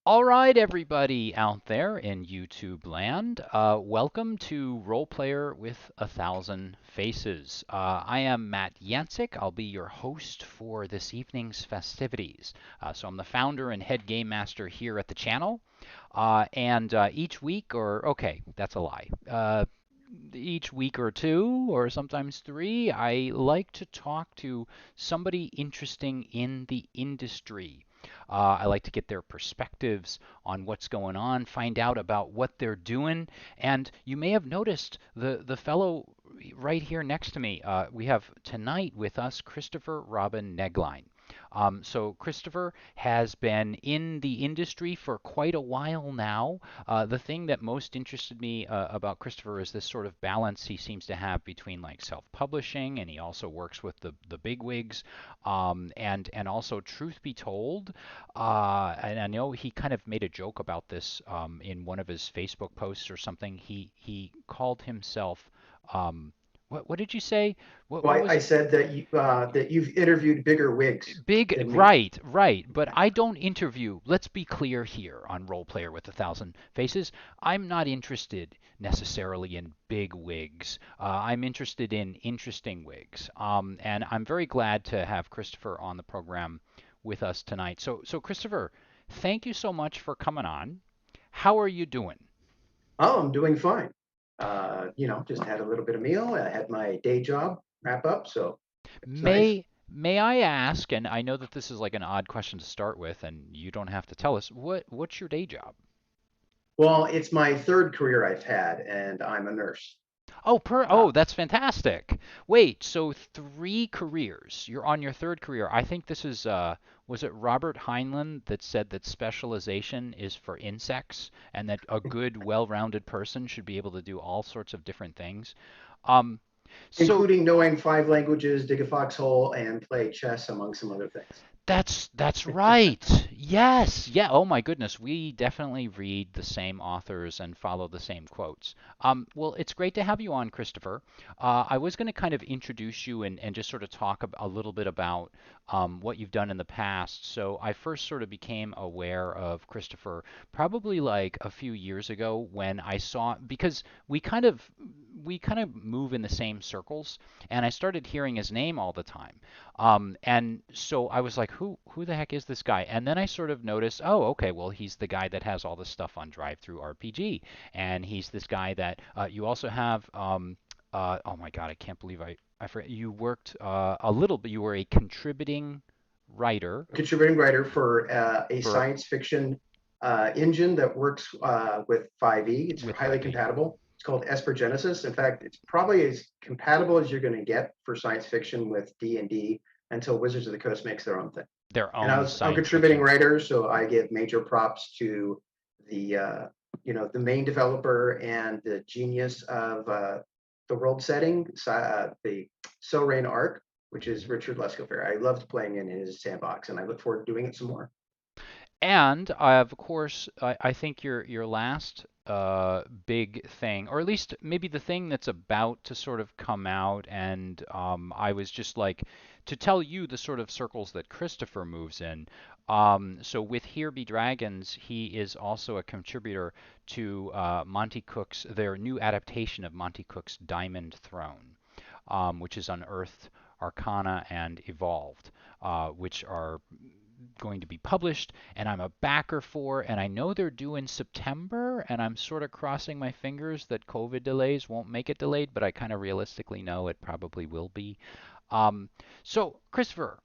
All right, everybody out there in YouTube land, welcome to Roleplayer with a Thousand Faces. I am Matt Yancik. I'll be your host for this evening's festivities. So I'm the founder and head game master here at the channel. And each week, okay, that's a lie. Each week or two, or sometimes three, I like to talk to somebody interesting in the industry. I like to get their perspectives on what's going on, find out about what they're doing. And you may have noticed the fellow right here next to me. We have tonight with us Christopher Robin Negelein. So Christopher has been in the industry for quite a while now. The thing that most interested me about Christopher is this sort of balance he seems to have between like self-publishing, and he also works with the bigwigs, and also truth be told, and I know he kind of made a joke about this in one of his Facebook posts or something. He called himself. What did you say? What Well, was I it? said that you've interviewed bigger wigs Big, than me. right, right. But I don't interview. Let's be clear here on Role Player with a Thousand Faces. I'm not interested necessarily in big wigs. I'm interested in interesting wigs. And I'm very glad to have Christopher on the program with us tonight. So Christopher, thank you so much for coming on. How are you doing? Oh, I'm doing fine. Just had a little bit of meal. I had my day job wrap up, so it's nice. May I ask, and I know that this is like an odd question to start with, and you don't have to tell us, what's your day job? Well, it's my third career I've had, and I'm a nurse. Uh, That's fantastic. Wait, so three careers. You're on your third career. I think this is was it Robert Heinlein that said that specialization is for insects and that a good, well-rounded person should be able to do all sorts of different things. Um, so Including knowing five languages, dig a foxhole, and play chess, among some other things. that's right. Yes. Yeah. Oh my goodness. We definitely read the same authors and follow the same quotes. Well, it's great to have you on, Christopher. I was going to kind of introduce you and just sort of talk a little bit about what you've done in the past. So I first sort of became aware of Christopher probably like a few years ago when I saw because we kind of move in the same circles, and I started hearing his name all the time. And so I was like, who the heck is this guy? And then I sort of noticed, oh, okay, well, he's the guy that has all the stuff on Drive Through RPG, and he's this guy that you also have. Oh my God, I can't believe I forget. You worked a little, but you were a contributing writer Contributing writer for a for science fiction engine that works with 5e. It's with highly 5e, compatible. It's called Esper Genesis. In fact, it's probably as compatible as you're going to get for science fiction with D&D until Wizards of the Coast makes their own thing. their And own I'm a science contributing fiction. writer, so I give major props to the the main developer and the genius of the world setting, the Silrain arc, which is Mhm. Richard Lescofair. I loved playing in his sandbox, and I look forward to doing it some more. And of course, I think your last big thing, or at least maybe the thing that's about to sort of come out, and I was just like to tell you the sort of circles that Christopher moves in. So with Here Be Dragons, he is also a contributor to Monte Cook's their new adaptation of Monte Cook's Diamond Throne, which is Unearthed, Arcana, and Evolved, which are going to be published, and I'm a backer for, and I know they're due in September, and I'm sort of crossing my fingers that COVID delays won't make it delayed, but I kind of realistically know it probably will be. Um, so, Christopher,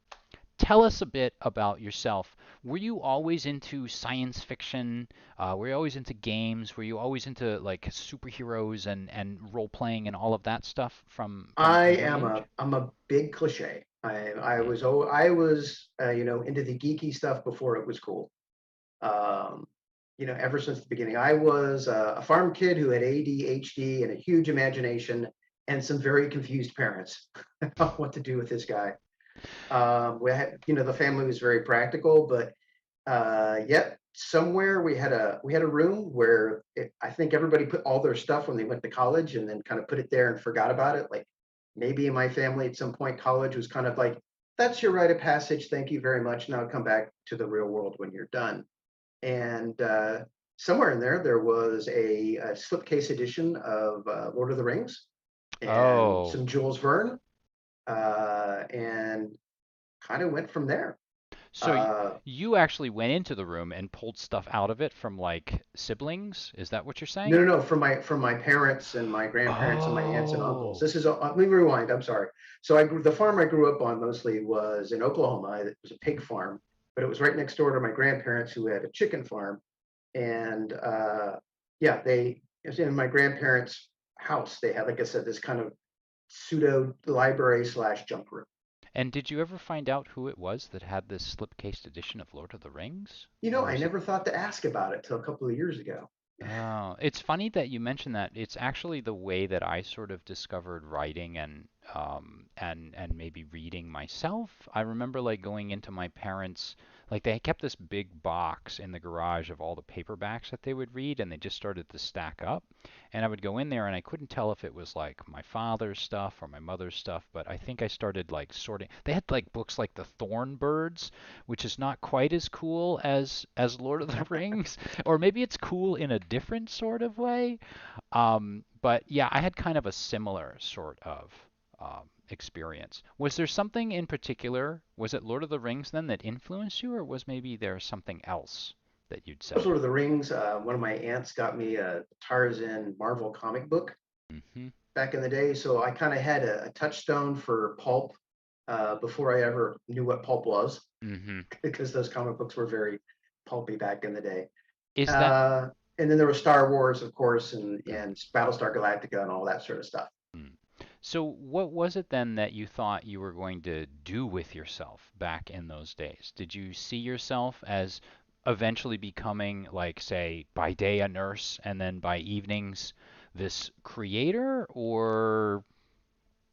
tell us a bit about yourself. Were you always into science fiction? Were you always into games? Were you always into like superheroes and role playing and all of that stuff from I an early am age? I'm a big cliche. Hmm. I was into the geeky stuff before it was cool. Um, ever since the beginning, I was a farm kid who had ADHD and a huge imagination and some very confused parents about what to do with this guy. We had, the family was very practical, but yet somewhere we had a room where I think everybody put all their stuff when they went to college and then kind of put it there and forgot about it. Like maybe in my family at some point, college was kind of like, that's your rite of passage. Thank you very much. Now come back to the real world when you're done. And somewhere in there was a slipcase edition of Lord of the Rings and Oh, some Jules Verne, and kind of went from there. so Uh, you actually went into the room and pulled stuff out of it from like siblings? Is that what you're no, saying? no, no, from my parents and my grandparents and my aunts and uncles. Oh, This is let me rewind. I'm sorry. So the farm I grew up on mostly was in Oklahoma. It was a pig farm, but it was right next door to my grandparents who had a chicken farm. And yeah, it was in my grandparents' house. They had, like I said, this kind of pseudo library slash junk room. and did you ever find out who it was that had this slipcased edition of Lord of the Rings? You know, Or I is it? never thought to ask about it till a couple of years ago. Oh, it's funny that you mentioned that. It's actually the way that I sort of discovered writing and maybe reading myself. I remember like going into my parents' like they kept this big box in the garage of all the paperbacks that they would read and they just started to stack up. And I would go in there and I couldn't tell if it was like my father's stuff or my mother's stuff, but I think I started like sorting. They had like books like The Thorn Birds, which is not quite as cool as Lord of the Rings, or maybe it's cool in a different sort of way. But yeah, I had kind of a similar sort of experience. Was there something in particular? Was it Lord of the Rings then that influenced you, or was maybe there something else that you'd say? Lord of the Rings. One of my aunts got me a Tarzan Marvel comic book Mm-hmm. back in the day, so I kind of had a touchstone for pulp before I ever knew what pulp was, Mm-hmm. because those comic books were very pulpy back in the day. Is that Uh, and then there was Star Wars, of course, mm, and Battlestar Galactica and all that sort of stuff. mm. So what was it then that you thought you were going to do with yourself back in those days? Did you see yourself as eventually becoming like say by day a nurse and then by evenings this creator or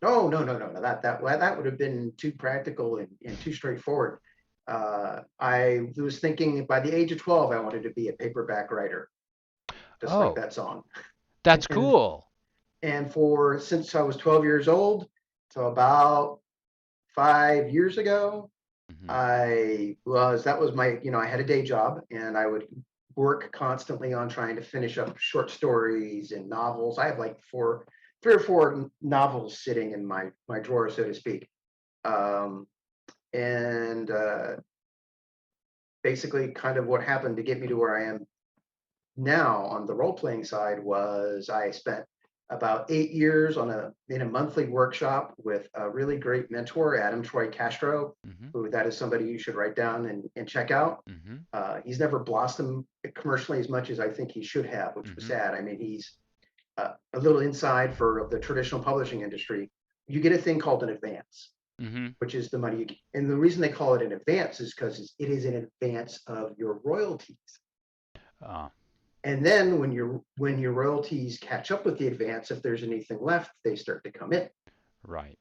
Oh, no, no, no, no. That would have been too practical and too straightforward. I was thinking by the age of 12, I wanted to be a paperback writer, just like oh, that song. that's And cool. and for since I was 12 years old, so about 5 years ago, Hmm. that was my, I had a day job and I would work constantly on trying to finish up short stories and novels. I have like 3 or 4 novels sitting in my drawer, so to speak. Um, and basically, kind of what happened to get me to where I am now on the role playing side was I spent about 8 years in a monthly workshop with a really great mentor, Adam Troy Castro, Hmm. who that is somebody you should write down and check out. Hmm. He's never blossomed commercially as much as I think he should have, which was Hmm. sad. I mean, he's a little inside for the traditional publishing industry. You get a thing called an advance, Hmm. which is the money and the reason they call it an advance is because it is in advance of your royalties. Uh, And then when your royalties catch up with the advance, if there's anything left, they start to come in. right.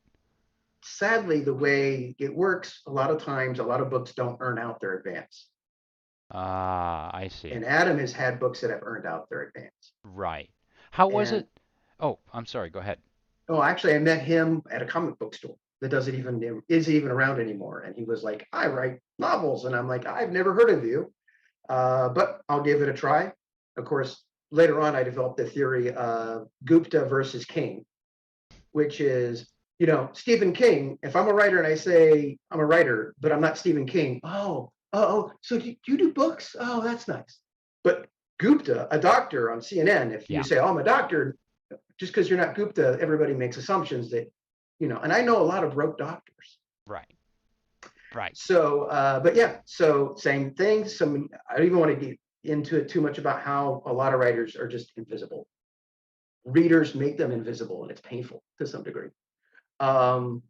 Sadly, the way it works, a lot of times, a lot of books don't earn out their advance. Ah, I see. And Adam has had books that have earned out their advance. Right. How was And it? Oh, I'm sorry. Go ahead. oh, actually, I met him at a comic book store that doesn't even is even around anymore. And he was like, "I write novels," and I'm like, "I've never heard of you, but I'll give it a try." Of course, later on, I developed the theory of Gupta versus King, which is, Stephen King. If I'm a writer and I say I'm a writer, but I'm not Stephen King, so you do books? Oh, that's nice. But Gupta, a doctor on CNN, if you Yeah. say, oh, I'm a doctor, just because you're not Gupta, everybody makes assumptions that, and I know a lot of broke doctors. Right. Right. So, but yeah, so same thing. I don't even want to get into it too much about how a lot of writers are just invisible. Readers make them invisible, and it's painful to some degree. Um,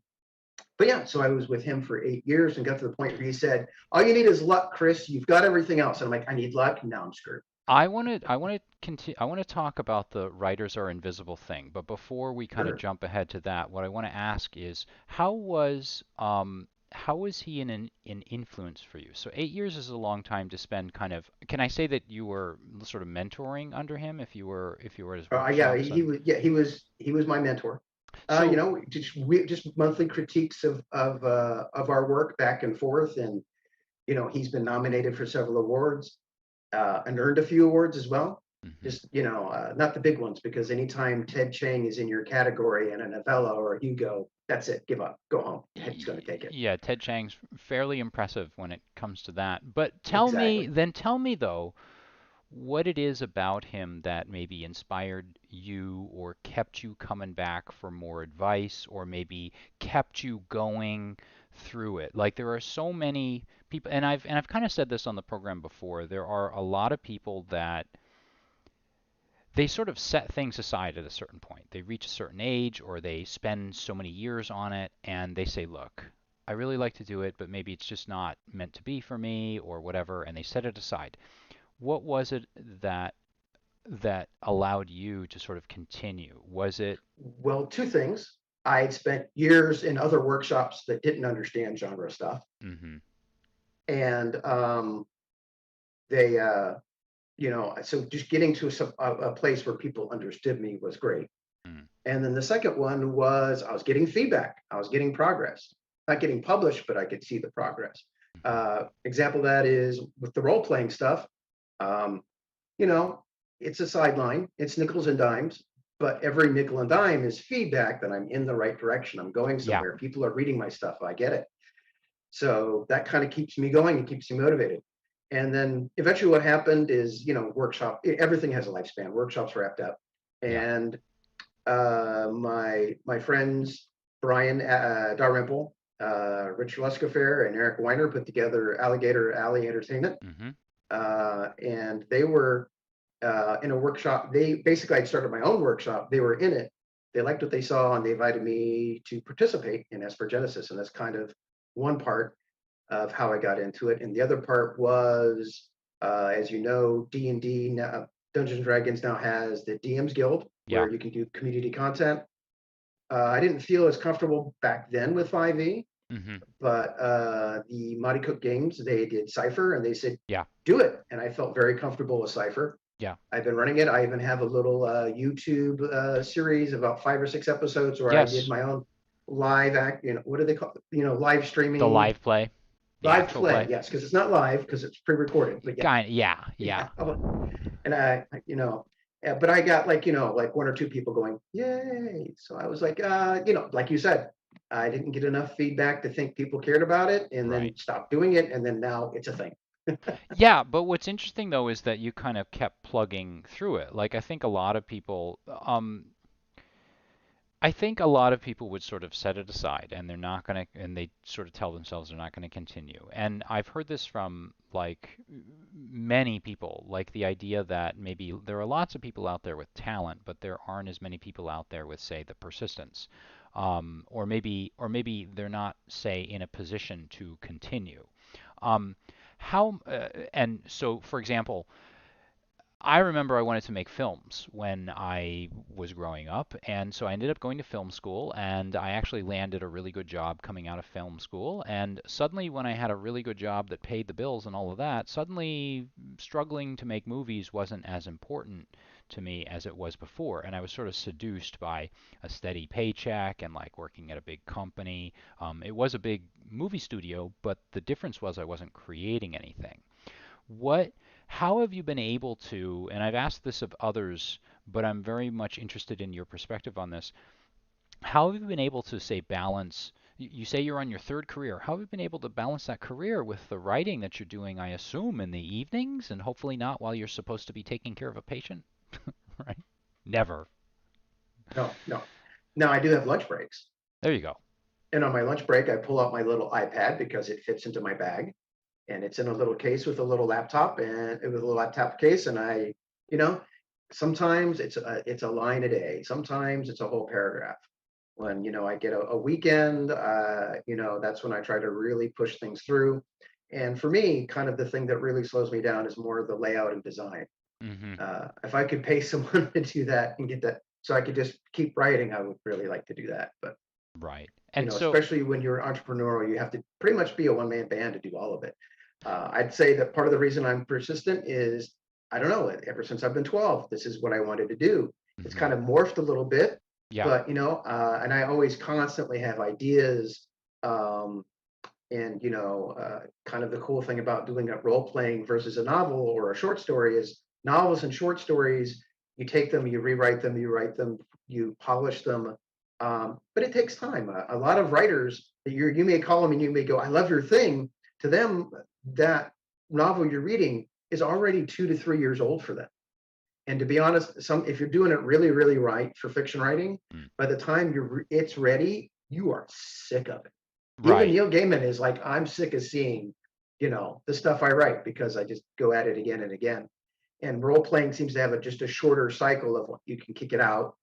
but yeah, so I was with him for 8 years and got to the point where he said, "All you need is luck, Chris. You've got everything else." And I'm like, "I need luck. Now I'm screwed." I want to continue. I want to talk about the writers are invisible thing, but before we kind of Sure. jump ahead to that, what I want to ask is how was he an influence for you? So 8 years is a long time to spend. Kind of, can I say that you were sort of mentoring under him if you were at his Yeah, workshops and he was my mentor. so Just monthly critiques of our work back and forth, and he's been nominated for several awards. and earned a few awards as well. Hmm. Just, not the big ones, because anytime Ted Chiang is in your category in a novella or a Hugo, that's it. Give up. Go home. Ted's going to take it. Yeah, Ted Chiang's fairly impressive when it comes to that. But Exactly. tell me though, what it is about him that maybe inspired you or kept you coming back for more advice or maybe kept you going through it. Like there are so many people, and I've kind of said this on the program before. There are a lot of people that they sort of set things aside at a certain point. They reach a certain age or they spend so many years on it and they say, look, I really like to do it, but maybe it's just not meant to be for me or whatever, and they set it aside. What was it that allowed you to sort of continue? Was it? Well, two things. I had spent years in other workshops that didn't understand genre stuff. Mm-hmm. And they, so just getting to a place where people understood me was great. Mm. And then the second one was I was getting feedback. I was getting progress. Not getting published, but I could see the progress. Mm-hmm. Example of that is with the role playing stuff. Um, you know, it's a sideline. It's nickels and dimes, but every nickel and dime is feedback that I'm in the right direction. I'm going Yeah. somewhere. People are reading my stuff. I get it. So that kind of keeps me going and keeps me motivated. And then eventually what happened is, everything has a lifespan. Workshops wrapped up. Yeah. And my friends, Brian Dalrymple, Rich Lescofair, and Eric Weiner put together Alligator Alley Entertainment. Mm-hmm. And they were in a workshop. I'd started my own workshop. They were in it. They liked what they saw, and they invited me to participate in Esper Genesis. And that's kind of one part of how I got into it. And the other part was, as you know, D&D now, Dungeons and Dragons now has the DM's Guild, Yeah. where you can do community content. I didn't feel as comfortable back then with 5e, Mm-hmm. but the Monte Cook games, they did Cypher, and they said, Yeah. do it. And I felt very comfortable with Cypher. Yeah. I've been running it. I even have a little YouTube series, about 5 or 6 episodes, where I did Yes. my own live what do they call it? Live The streaming, live play, the live actual play. play. Yes, because it's not live, because it's pre-recorded. But yeah, Kind. Yeah. Yeah. yeah. And but I got like 1 or 2 people going, yay. So I was like, like you said, I didn't get enough feedback to think people cared about it, and then Right. stopped doing it. And then now it's a thing. Yeah, but what's interesting though is that you kind of kept plugging through it. Like I think a lot of people, I think a lot of people would sort of set it aside and they're not going to, and they sort of tell themselves they're not going to continue. And I've heard this from like many people, like the idea that maybe there are lots of people out there with talent, but there aren't as many people out there with, say, the persistence. Or maybe they're not, say, in a position to continue. Um, and so, for example, I remember I wanted to make films when I was growing up, and so I ended up going to film school, and I actually landed a really good job coming out of film school. And suddenly, when I had a really good job that paid the bills and all of that, suddenly struggling to make movies wasn't as important to me as it was before. And I was sort of seduced by a steady paycheck and like working at a big company. It was a big movie studio, but the difference was I wasn't creating anything. What, how have you been able to, and I've asked this of others, but I'm very much interested in your perspective on this. How have you been able to say balance? You say you're on your third career. How have you been able to balance that career with the writing that you're doing, I assume, in the evenings and hopefully not while you're supposed to be taking care of a patient? Right? Never. No, no. Now I do have lunch breaks. There you go. And on my lunch break, I pull out my little iPad because it fits into my bag, and it's in a little case with a little laptop, and with a little laptop case. And you know, sometimes it's a line a day. Sometimes it's a whole paragraph. When I get a weekend, that's when I try to really push things through. And for me, kind of the thing that really slows me down is more the layout and design. Hmm. If I could pay someone to do that and get that, so I could just keep writing, I would really like to do that. But Right. And so, especially when you're entrepreneurial, you have to pretty much be a one-man band to do all of it. I'd say that part of the reason I'm persistent is, I don't know, ever since I've been 12, this is what I wanted to do. It's mhm, kind of morphed a little bit, yeah. but and I always constantly have ideas. Um, And kind of the cool thing about doing a role playing versus a novel or a short story is novels and short stories, you take them, you rewrite them, you write them, you polish them. But it takes time. A lot of writers, you may call them and you may go, I love your thing. To them, that novel you're reading is already 2 to 3 years old for them. And to be honest, if you're doing it really, really right for fiction writing, Mm. by the time it's ready, you are sick of it. Even Right. Neil Gaiman is like, I'm sick of seeing, the stuff I write because I just go at it again and again. And role playing seems to have just a shorter cycle of what you can kick it out,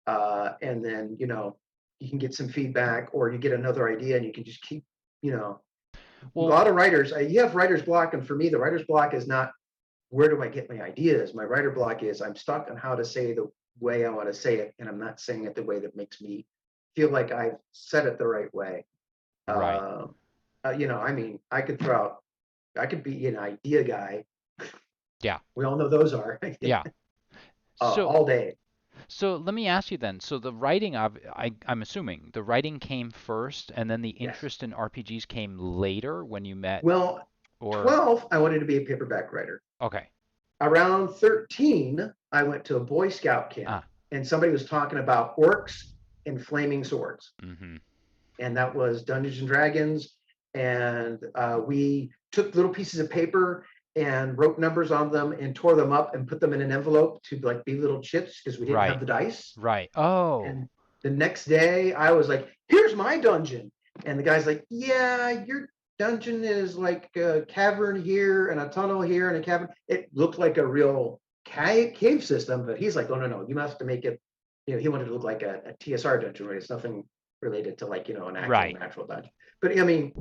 and then you can get some feedback, or you get another idea, and you can just keep, a Well, lot of writers. You have writer's block, and for me, the writer's block is not where do I get my ideas. My writer block is I'm stuck on how to say the way I want to say it, and I'm not saying it the way that makes me feel like I've said it the right way. right. Uh, I mean, I could be an idea guy. Yeah. We all know those are Yeah. So, all day. so let me ask you then. So the writing of, I'm assuming the writing came first, and then the Yes. interest in RPGs came later when you met, Well, or 12, I wanted to be a paperback writer. okay. Around 13, I went to a Boy Scout camp, Ah. and somebody was talking about orcs and flaming swords. Mm-hmm. And that was Dungeons and Dragons. And we took little pieces of paper and wrote numbers on them and tore them up and put them in an envelope to like be little chips because we didn't have Right. the dice. Right. Oh. And the next day I was like, here's my dungeon. And the guy's like, yeah, your dungeon is like a cavern here and a tunnel here and a cavern. It looked like a real cave system, but he's like, oh, no, you have to make it, he wanted to look like a TSR dungeon, right? It's nothing related to like, an actual Right. natural dungeon. But I mean,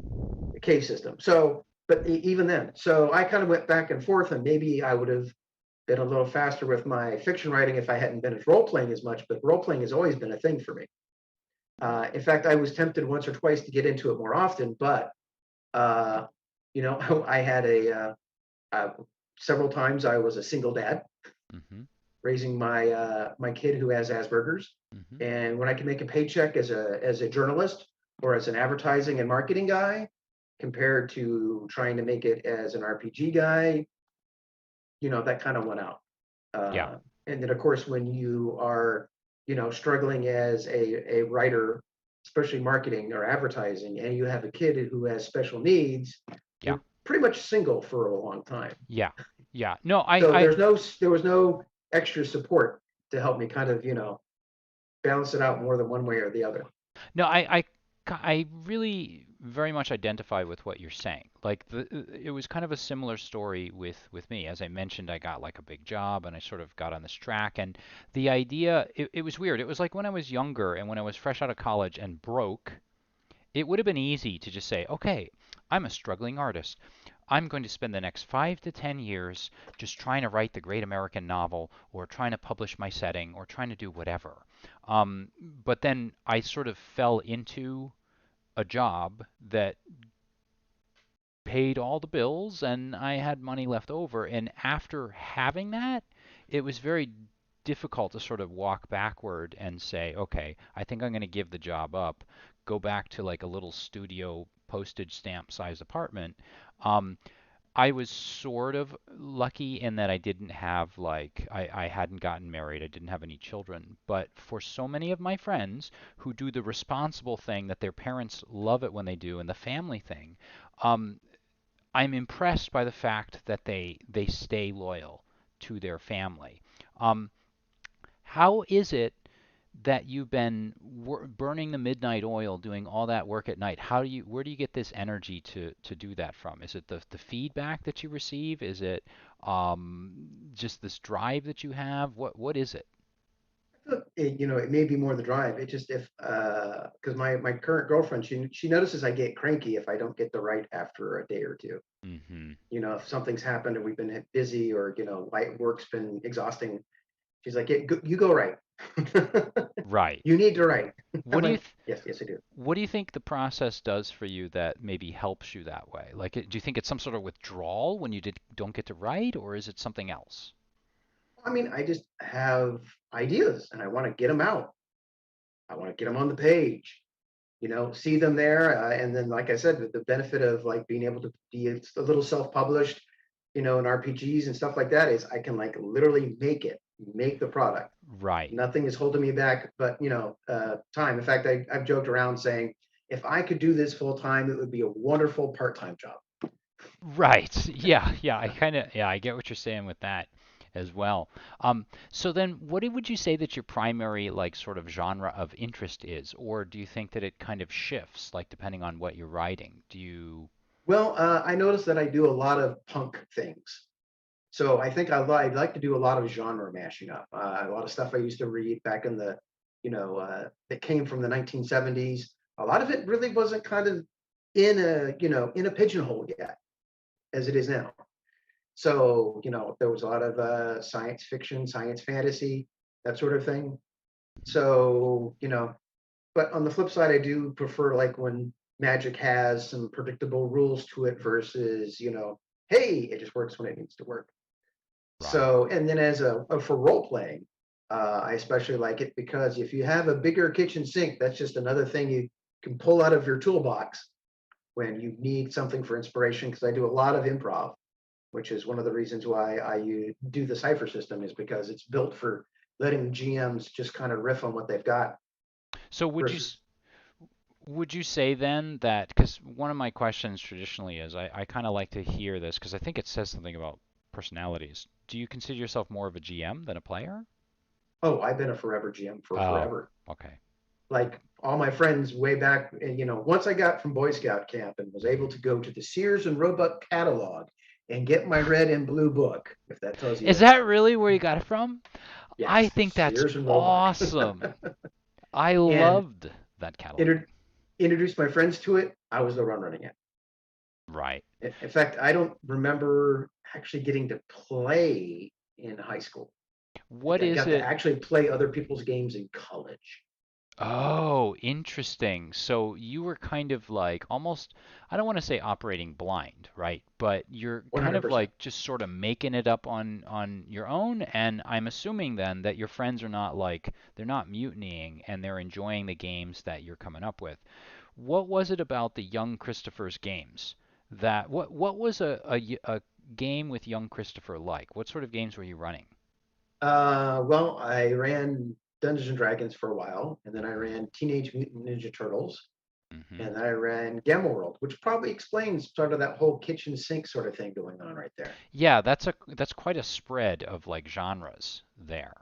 a cave system. So, but even then, so I kind of went back and forth, and maybe I would have been a little faster with my fiction writing if I hadn't been role playing as much, but role playing has always been a thing for me. In fact, I was tempted once or twice to get into it more often, but uh, I had several times I was a single dad Mm-hmm. raising my kid who has Asperger's, Mm-hmm. and when I can make a paycheck as a journalist or as an advertising and marketing guy, compared to trying to make it as an RPG guy, that kind of went out. Yeah. And then, of course, when you are, struggling as a writer, especially marketing or advertising, and you have a kid who has special needs, Yeah. you're pretty much single for a long time. Yeah. Yeah. No, So there was no extra support to help me kind of, balance it out more than one way or the other. no, I really very much identify with what you're saying. Like it was kind of a similar story with me. As I mentioned, I got like a big job and I sort of got on this track. And the idea, it was weird. It was like when I was younger and when I was fresh out of college and broke, it would have been easy to just say, okay, I'm a struggling artist. I'm going to spend the next 5 to 10 years just trying to write the great American novel or trying to publish my setting or trying to do whatever. But then I sort of fell into a job that paid all the bills and I had money left over. And after having that, it was very difficult to sort of walk backward and say, okay, I think I'm going to give the job up, go back to like a little studio postage stamp size apartment. Um, I was sort of lucky in that I didn't have like I hadn't gotten married, I didn't have any children. But for so many of my friends who do the responsible thing that their parents love it when they do and the family thing, um, I'm impressed by the fact that they stay loyal to their family. Um, how is it that you've been burning the midnight oil, doing all that work at night? Where do you get this energy to do that from? Is it the feedback that you receive? Is it just this drive that you have? What is it? It may be more the drive. It just if because my current girlfriend, she notices I get cranky if I don't get the right after a day or two. Hmm. If something's happened and we've been busy, or light work's been exhausting, she's like, you go write. Right. You need to write. What I'm do you like, th- yes, I do. what do you think the process does for you that maybe helps you that way? Like, do you think it's some sort of withdrawal when you don't get to write, or is it something else? I mean, I just have ideas and I want to get them out. I want to get them on the page. see them there. And then, like I said, the benefit of like being able to be a little self-published, in RPGs and stuff like that is I can like literally make the product. Right. Nothing is holding me back, but time. In fact, I've joked around saying if I could do this full time, it would be a wonderful part-time job. Right. Yeah. I get what you're saying with that as well. So then what would you say that your primary like sort of genre of interest is? Or do you think that it kind of shifts like depending on what you're writing? Do you Well, I noticed that I do a lot of punk things. So I think I'd like to do a lot of genre mashing up. A lot of stuff I used to read back in the, that came from the 1970s. A lot of it really wasn't kind of in a pigeonhole yet, as it is now. So, there was a lot of science fiction, science fantasy, that sort of thing. So, but on the flip side, I do prefer like when magic has some predictable rules to it versus, hey, it just works when it needs to work. right? So, and then as for role playing, I especially like it because if you have a bigger kitchen sink, that's just another thing you can pull out of your toolbox when you need something for inspiration. Because I do a lot of improv, which is one of the reasons why I do the cipher system is because it's built for letting GMs just kind of riff on what they've got So versus. would you say then that because one of my questions traditionally is I kind of like to hear this because I think it says something about personalities. Do you consider yourself more of a GM than a player? Oh, I've been a forever GM for Oh, forever. okay. Like all my friends way back, and once I got from Boy Scout camp and was able to go to the Sears and Roebuck catalog and get my red and blue book, if that tells Is you, that really where you got it from? I yes, think that's Sears and Roebuck. awesome. I And loved that catalog. introduced my friends to it. I was the one running it. Right. In fact, I don't remember actually getting to play in high school. What I is got to it? actually play other people's games in college. Oh, interesting. So you were kind of like almost, I don't want to say operating blind, right? But you're kind of 100%. like just sort of making it up on your own. And I'm assuming then that your friends are not like they're not mutinying and they're enjoying the games that you're coming up with. What was it about the young Christopher's games that what was a game with young Christopher like? What sort of games were you running? Well, I ran Dungeons and Dragons for a while, and then I ran Teenage Mutant Ninja Turtles, Hmm. and then I ran Gamma World, which probably explains sort of that whole kitchen sink sort of thing going on right there. Yeah, that's quite a spread of like genres there.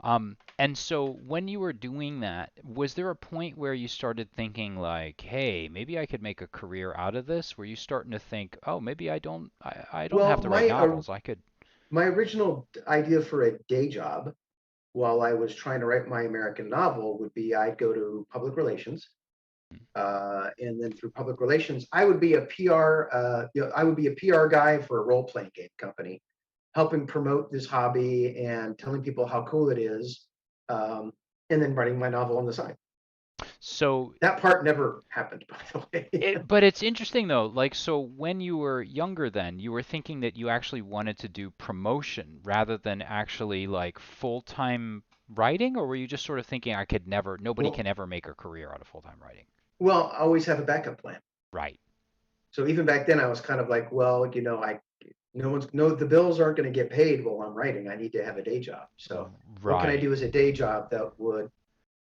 And so when you were doing that, was there a point where you started thinking like, hey, maybe I could make a career out of this? Were you starting to think, oh, maybe I don't have Well, to write novels. I could. my original idea for a day job while I was trying to write my American novel would be I'd go to public relations, and then through public relations, I would be a PR. I would be a PR guy for a role playing game company, helping promote this hobby and telling people how cool it is, um, and then writing my novel on the side. So That part never happened, by the way. but it's interesting though, like so when you were younger then, you were thinking that you actually wanted to do promotion rather than actually like full-time writing, or were you just sort of thinking I could never, nobody well, can ever make a career out of full-time writing? well, I always have a backup plan. Right. So even back then, I was kind of like, well, I no one's no the bills aren't going to get paid while I'm writing. I need to have a day job. So what can I Right. do as a day job that would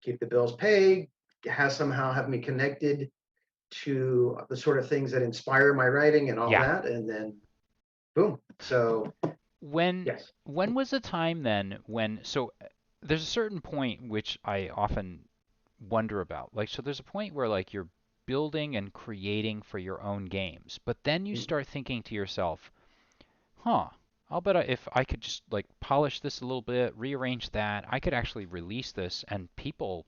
keep the bills paid, has somehow have me connected to the sort of things that inspire my writing and all Yeah. that, and then boom. So When yes. when was the time then when so there's a certain point which I often wonder about. Like so there's a point where like you're building and creating for your own games, but then you Mhm. start thinking to yourself, huh, I'll bet if I could just like polish this a little bit, rearrange that, I could actually release this and people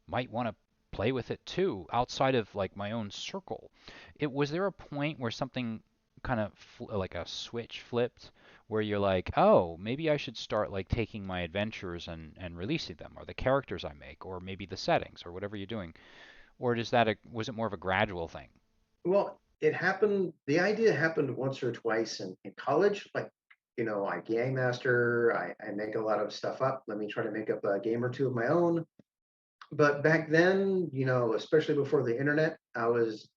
might want to play with it too outside of like my own circle. It was there a point where something kind of like a switch flipped where you're like, "Oh, maybe I should start like taking my adventures and releasing them or the characters I make or maybe the settings or whatever you're doing." Or was it more of a gradual thing? Well, it happened. The idea happened once or twice in college. Like, I game master. I make a lot of stuff up. Let me try to make up a game or two of my own. But back then, especially before the internet, I was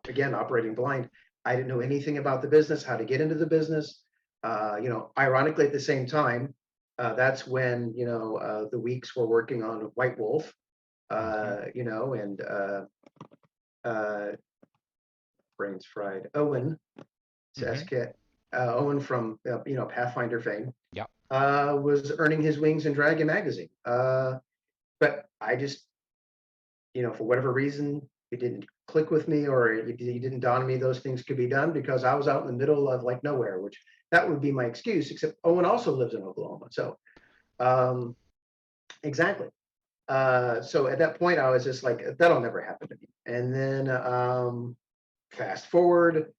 again operating blind. I didn't know anything about the business, how to get into the business. Ironically, at the same time, that's when the Weeks were working on White Wolf, Hmm. and uh, brains fried. Owen, it's Hmm. SK, Owen from Pathfinder fame, Yeah. was earning his wings in Dragon magazine. But I just for whatever reason, it didn't click with me, or it didn't dawn on me those things could be done because I was out in the middle of like nowhere, which that would be my excuse, except Owen also lives in Oklahoma. So, um, exactly. So at that point, I was just like, that'll never happen to me. And then fast forward,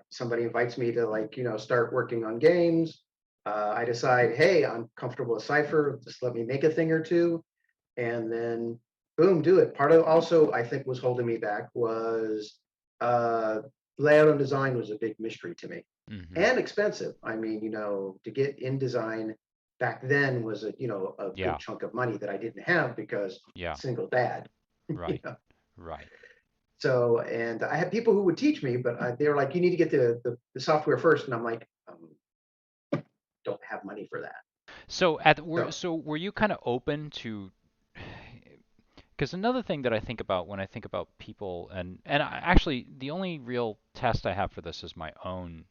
somebody invites me to start working on games. I decide, hey, I'm comfortable with Cypher, just let me make a thing or two, and then boom, do it. Part of also I think was holding me back was uh, layout and design was a big mystery to me Hmm. and expensive. I mean, to get InDesign back then was a good Yeah. chunk of money that I didn't have because Yeah. single dad. you Right. know. Right. So, and I had people who would teach me, but they were like, you need to get the software first, and I'm like, don't have money for that. So So, so were you kind of open to? Because another thing that I think about when I think about people, and actually the only real test I have for this is my own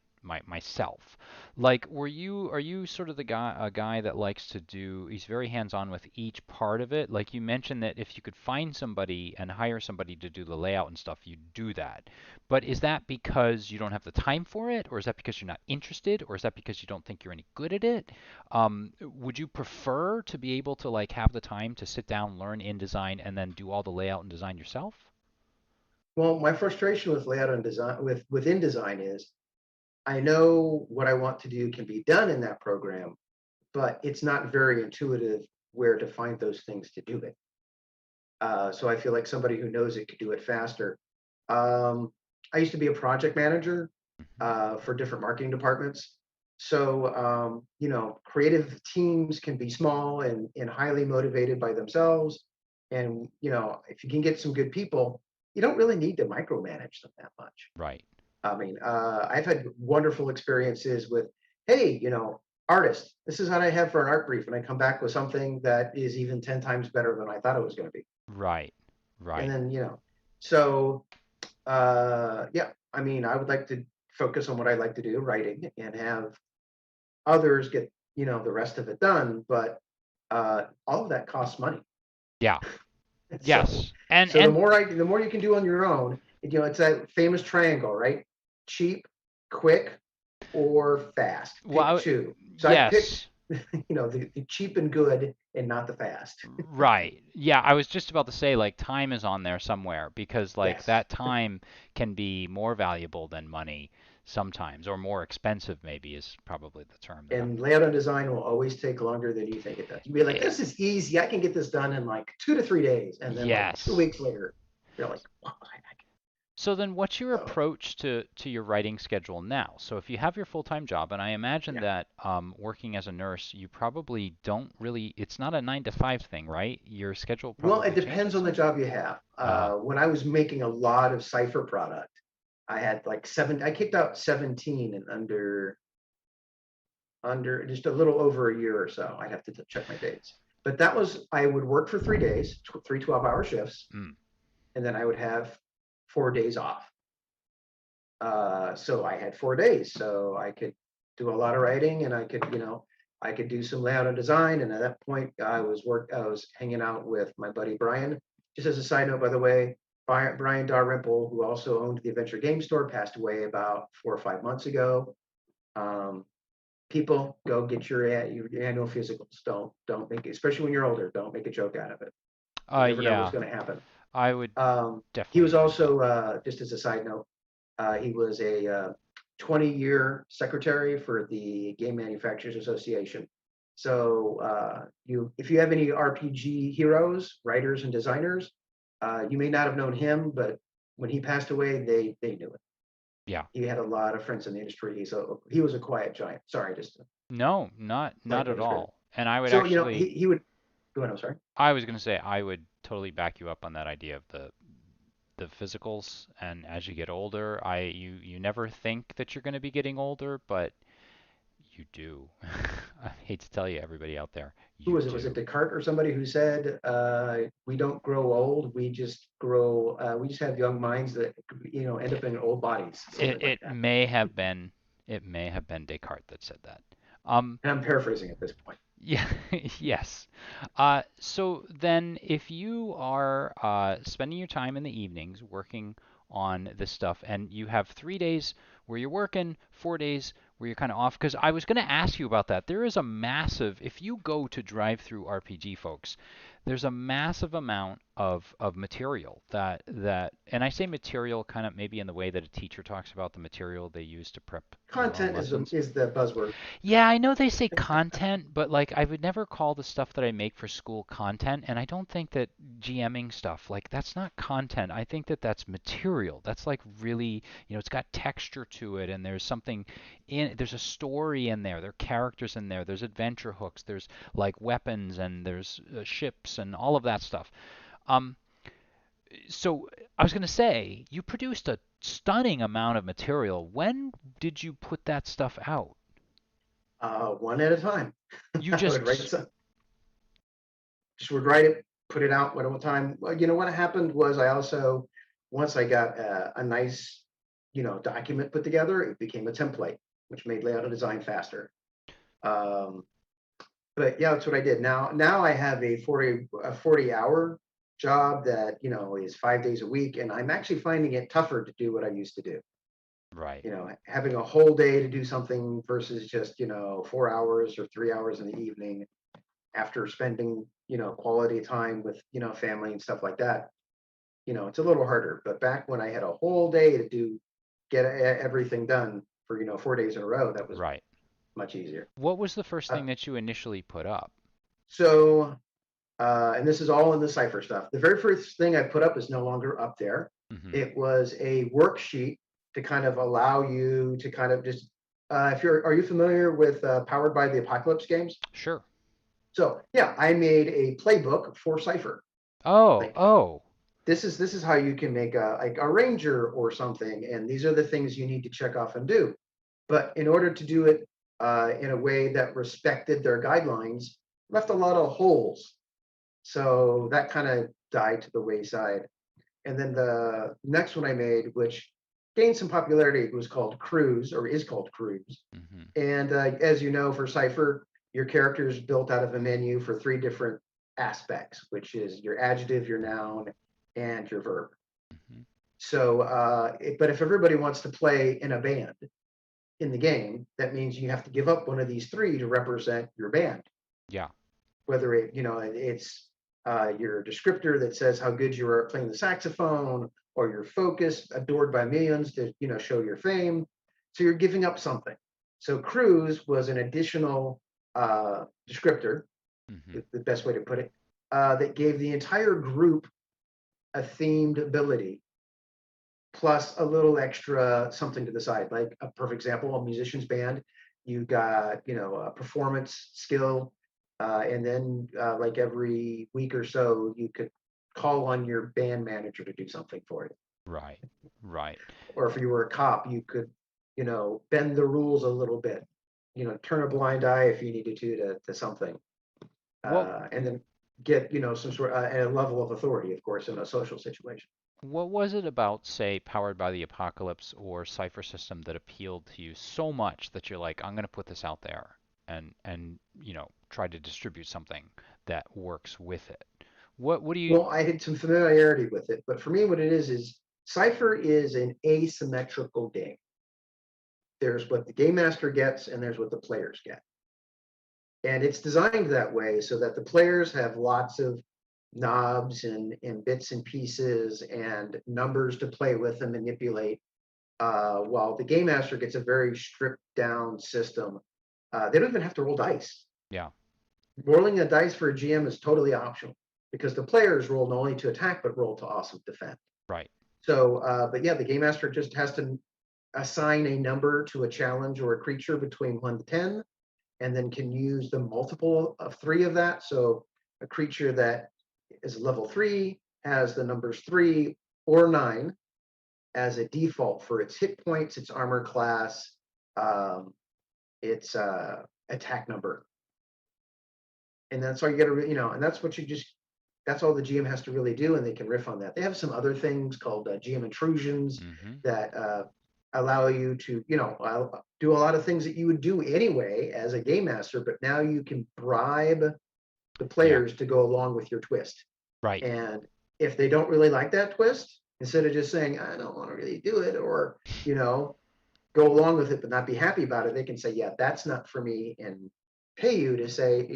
myself. Like, are you sort of the guy a guy that likes to do? He's very hands-on with each part of it. Like you mentioned that if you could find somebody and hire somebody to do the layout and stuff, you do that. But is that because you don't have the time for it, or is that because you're not interested, or is that because you don't think you're any good at it? Would you prefer to be able to like have the time to sit down, learn InDesign, and then do all the layout and design yourself? well, my frustration with layout and design with InDesign is I know what I want to do can be done in that program, but it's not very intuitive where to find those things to do it. So I feel like somebody who knows it could do it faster. Um, I used to be a project manager Hmm. for different marketing departments. So, creative teams can be small and highly motivated by themselves. And, if you can get some good people, you don't really need to micromanage them that much. Right. I mean, I've had wonderful experiences with, hey, artist, this is what I have for an art brief, and I come back with something that is even 10 times better than I thought it was going to be. Right. And Right. then, so yeah, I mean, I would like to focus on what I like to do, writing, and have others get, the rest of it done. But all of that costs money. Yeah. So, Yes. And so the more you can do on your own, it's that famous triangle, right? Cheap, quick, or fast. Pick well, two. So I picked, yes. the cheap and good and not the fast. Right. Yeah, I was just about to say like time is on there somewhere because like Yes. that time can be more valuable than money sometimes, or more expensive maybe is probably the term that I'm And layout and design will always take longer than you think it does. You'll be like, eh, this is easy. I can get this done in like 2 to 3 days. And then like two yes. weeks later, you're like, wow, So then what's your so approach to your writing schedule now? So if you have your full-time job, and I imagine yeah. that working as a nurse, you probably don't really, it's not a 9 to 5 thing, right? Your schedule Well, it probably depends changes on the some? job you have. Uh, When I was making a lot of Cypher product, I had like I kicked out 17 in under just a little over a year or so. I'd have to check my dates. But that was, I would work for 3 days, three 12-hour shifts, mm, and then I would have 4 days off. So I had 4 days, so I could do a lot of writing, and I could do some layout and design. And at that point, I was hanging out with my buddy Brian. Just as a side note, by the way, Brian Dalrymple, who also owned the Adventure Game Store, passed away about 4 or 5 months ago. Um, People, go get your annual physicals. Don't make it, especially when you're older. Don't make a joke out of it. You never know what's yeah, going to happen. I would He definitely was agree with that. also, just as a side note, he was a 20-year secretary for the Game Manufacturers Association. So if you have any RPG heroes, writers, and designers, you may not have known him, but when he passed away, they knew it. Yeah. He had a lot of friends in the industry. He was a quiet giant. Sorry, just a No, not slight at indiscretion. all. And I would So actually, he would go ahead. I'm sorry. I was going to say I would totally back you up on that idea of the physicals. And as you get older, you never think that you're going to be getting older, but you do. I hate to tell you, everybody out there, Who you was it? Was it do. Descartes or somebody who said, we don't grow old, we just grow, we just have young minds that, end up in old bodies, something It like it that. may have been it may have been Descartes that said that. Um, And I'm paraphrasing at this point. yeah, yes. So then, if you are spending your time in the evenings working on this stuff, and you have 3 days where you're working, 4 days where you're kind of off, because I was going to ask you about that. There is a massive, if you go to Drive Through RPG, folks, there's a massive amount of material and I say material kind of maybe in the way that a teacher talks about the material they use to prep their own Content lessons. is the buzzword. Yeah, I know they say content, but like I would never call the stuff that I make for school content, and I don't think that GMing stuff, like that's not content. I think that that's material. That's like really, it's got texture to it, and there's something there's a story in there. There are characters in there. There's adventure hooks. There's like weapons, and there's ships and all of that stuff. Um, so I was going to say, you produced a stunning amount of material. When did you put that stuff out? One at a time. You I would write just some, just would write it, put it out one at a time. Well, what happened was I also, once I got a nice, document put together, it became a template, which made layout and design faster. Um, but yeah, that's what I did. Now I have a 40-hour job that, is 5 days a week, and I'm actually finding it tougher to do what I used to do. right. Having a whole day to do something versus just, 4 hours or 3 hours in the evening after spending, quality time with, family and stuff like that. It's a little harder. But back when I had a whole day to get everything done for, 4 days in a row, that was Right. much easier. What was the first Uh, thing that you initially put up? so, and this is all in the Cipher stuff. The very first thing I put up is no longer up there. Hmm. It was a worksheet to kind of allow you to kind of just, are you familiar with Powered by the Apocalypse games? Sure. So yeah, I made a playbook for Cipher. Oh, Like oh, this is how you can make a ranger or something, and these are the things you need to check off and do. But in order to do it in a way that respected their guidelines, left a lot of holes. So that kind of died to the wayside. And then the next one I made, which gained some popularity, was called Cruise, or is called Cruise. hmm, And as you know, for Cipher, your character is built out of a menu for three different aspects, which is your adjective, your noun, and your verb. hmm, So, but if everybody wants to play in a band in the game, that means you have to give up one of these three to represent your band. yeah, Whether it's your descriptor that says how good you are at playing the saxophone, or your focus, adored by millions, to show your fame. So you're giving up something. So cruise was an additional descriptor, hmm, the best way to put it, that gave the entire group a themed ability plus a little extra something to the side. Like a perfect example, a musician's band, you got, a performance skill, and then like every week or so, you could call on your band manager to do something for you. right, right. Or if you were a cop, you could, bend the rules a little bit, turn a blind eye if you needed to something, What and then get, some sort of a level of authority, of course, in a social situation. what was it about, say, Powered by the Apocalypse or Cipher System that appealed to you so much that you're like, I'm going to put this out there and try to distribute something that works with it? What do you? Well, I had some familiarity with it, but for me, what it is Cypher is an asymmetrical game. There's what the game master gets, and there's what the players get. And it's designed that way so that the players have lots of knobs and bits and pieces and numbers to play with and manipulate, while the game master gets a very stripped down system. They don't even have to roll dice. Yeah, Rolling a dice for a GM is totally optional because the players roll not only to attack but roll to also defend. right, So, but yeah, the game master just has to assign a number to a challenge or a creature between 1 to 10, and then can use the multiple of 3 of that. So a creature that is level 3, has the numbers 3 or 9 as a default for its hit points, its armor class, um, its attack number. And that's all you got to, and that's what that's all the GM has to really do, and they can riff on that. They have some other things called GM intrusions Mm-hmm. that allow you to, do a lot of things that you would do anyway as a game master, but now you can bribe the Yeah. players to go along with your twist. Right. And if they don't really like that twist, instead of just saying, I don't want to really do it, or, go along with it but not be happy about it, they can say, yeah, that's not for me, and pay you to say,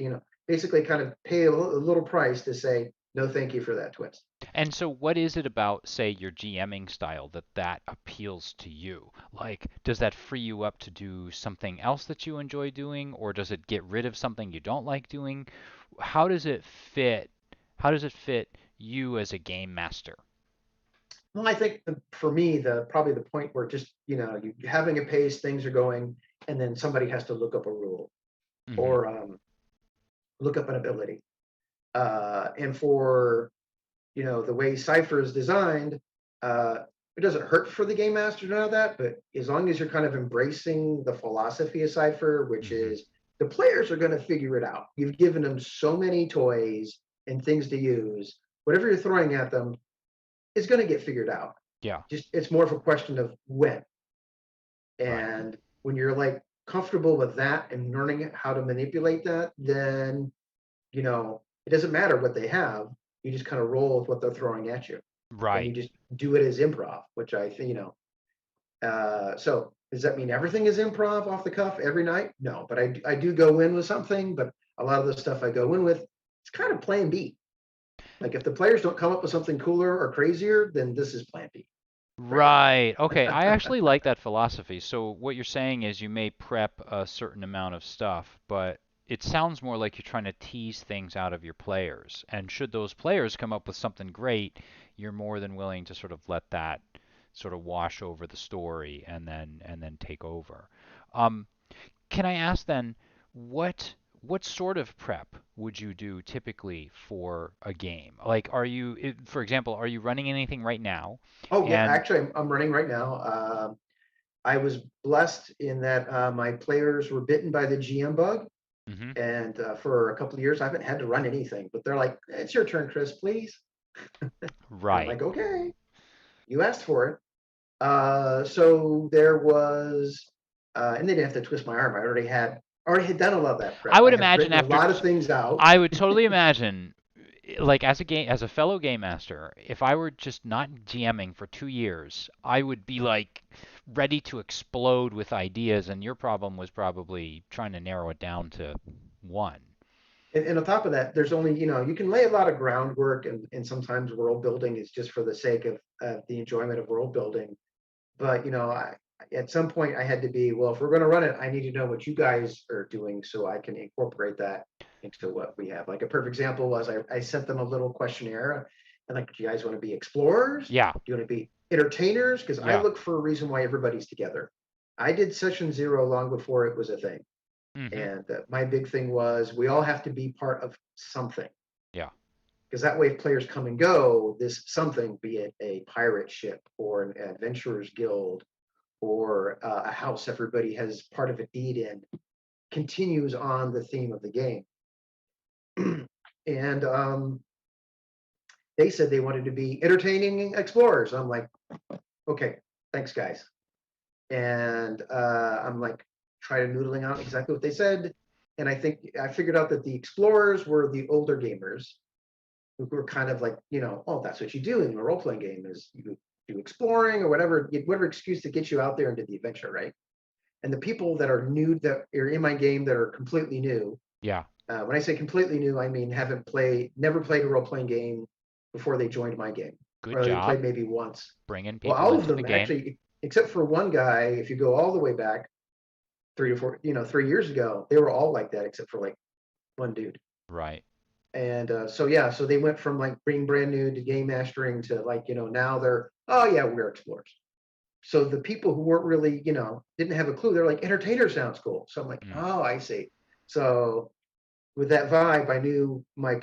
basically kind of pay a little price to say, no, thank you for that twist. And so what is it about, say, your GMing style that appeals to you? Like, does that free you up to do something else that you enjoy doing, or does it get rid of something you don't like doing? How does it fit? How does it fit you as a game master? Well, I think for me, probably the point where just, you having a pace, things are going, and then somebody has to look up a rule Mm-hmm. or look up an ability. And for, the way Cypher is designed, uh, it doesn't hurt for the game master to know that, but as long as you're kind of embracing the philosophy of Cypher, which Mm-hmm. is the players are going to figure it out. You've given them so many toys and things to use. Whatever you're throwing at them is going to get figured out. Yeah. Just it's more of a question of when. Right. And when you're like comfortable with that and learning how to manipulate that, then it doesn't matter what they have. You just kind of roll with what they're throwing at you, and you Right. just do it as improv, which I think, so does that mean everything is improv off the cuff every night? No, but I do go in with something, but a lot of the stuff I go in with, it's kind of plan B. Like if the players don't come up with something cooler or crazier, then this is plan B, right? Right. Okay. I actually like that philosophy. So what you're saying is you may prep a certain amount of stuff, but it sounds more like you're trying to tease things out of your players. And should those players come up with something great, you're more than willing to sort of let that sort of wash over the story and then take over. Um, can I ask then, what what sort of prep would you do typically for a game? Like, for example, are you running anything right now? Oh yeah, And actually, I'm running right now. I was blessed in that my players were bitten by the GM bug, mhm. and for a couple of years, I haven't had to run anything. But they're like, "It's your turn, Chris, please." And I'm Right. like, "Okay, you asked for it." So there was, and they didn't have to twist my arm. I already had done a lot of that I prep. I would had imagine written a after lot of things out. I would totally imagine, like as a fellow game master, if I were just not GMing for 2 years, I would be like ready to explode with ideas, and your problem was probably trying to narrow it down to one. And on top of that, there's only, you can lay a lot of groundwork, and sometimes world building is just for the sake of the enjoyment of world building. But, at some point I had to be, well, if we're going to run it, I need to know what you guys are doing so I can incorporate that into what we have. Like a perfect example was I sent them a little questionnaire and like, do you guys want to be explorers? Yeah. Do you want to be entertainers? Because I Yeah. look for a reason why everybody's together. I did session 0 long before it was a thing. Mhm. And my big thing was we all have to be part of something, Yeah. because that way if players come and go, this something, be it a pirate ship or an adventurers guild or a house everybody has part of a deed in, continues on the theme of the game. And they said they wanted to be entertaining explorers. I'm like, okay, thanks, guys. And I'm like, try to noodling out exactly what they said. And I think I figured out that the explorers were the older gamers who were kind of like, oh, that's what you do in a role playing game is you do exploring or whatever excuse to get you out there into the adventure, right? And the people that are new, that are in my game, that are completely new. Yeah. When I say completely new, I mean never played a role playing game before they joined my game, Good or they job played maybe once. bringing Well, people all of into the them game. actually, except for one guy, if you go all the way back 3 to 4, 3 years ago, they were all like that, except for like one dude. Right. And so yeah, so they went from like being brand new to game mastering to like, now they're, oh yeah, we're explorers. So the people who weren't really, didn't have a clue, they're like, entertainer sounds cool. So I'm like, Mm. oh, I see. So with that vibe, I knew my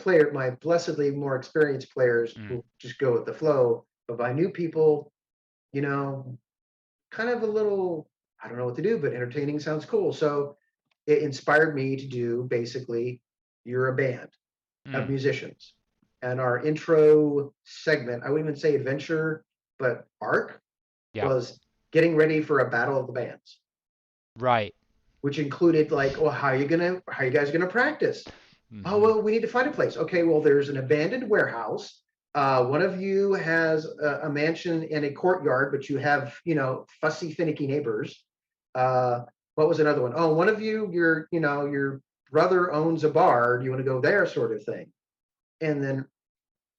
blessedly more experienced players Mm, will just go with the flow. But if I knew people, you know, kind of a little, I don't know what to do, but entertaining sounds cool. So it inspired me to do basically, you're a band of mm, musicians. And our intro segment, I wouldn't even say adventure, but arc yeah. was getting ready for a battle of the bands, Right. which included like, well, how you guys gonna practice? Oh, Hmm. well, we need to find a place. Okay, well, there's an abandoned warehouse. One of you has a mansion and a courtyard, but you have, fussy, finicky neighbors. Uh, what was another one? Oh, one of you, your brother owns a bar. Do you want to go there, sort of thing? And then,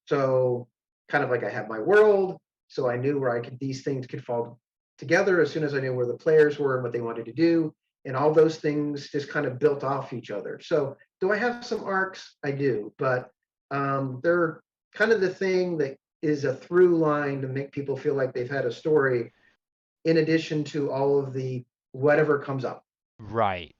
so kind of like I had my world, so I knew where these things could fall together as soon as I knew where the players were and what they wanted to do. And all those things just kind of built off each other. So do I have some arcs? I do, but they're kind of the thing that is a through line to make people feel like they've had a story in addition to all of the whatever comes up. Right.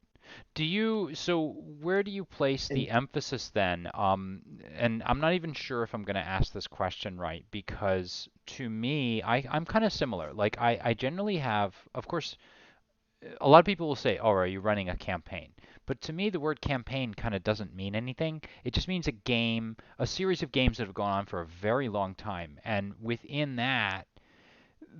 So where do you place And the emphasis then? And I'm not even sure if I'm going to ask this question right because to me, I'm kind of similar. Like I generally have, of course, a lot of people will say, "Oh, are you running a campaign?" But to me, the word campaign kind of doesn't mean anything. It just means a game, a series of games that have gone on for a very long time. And within that,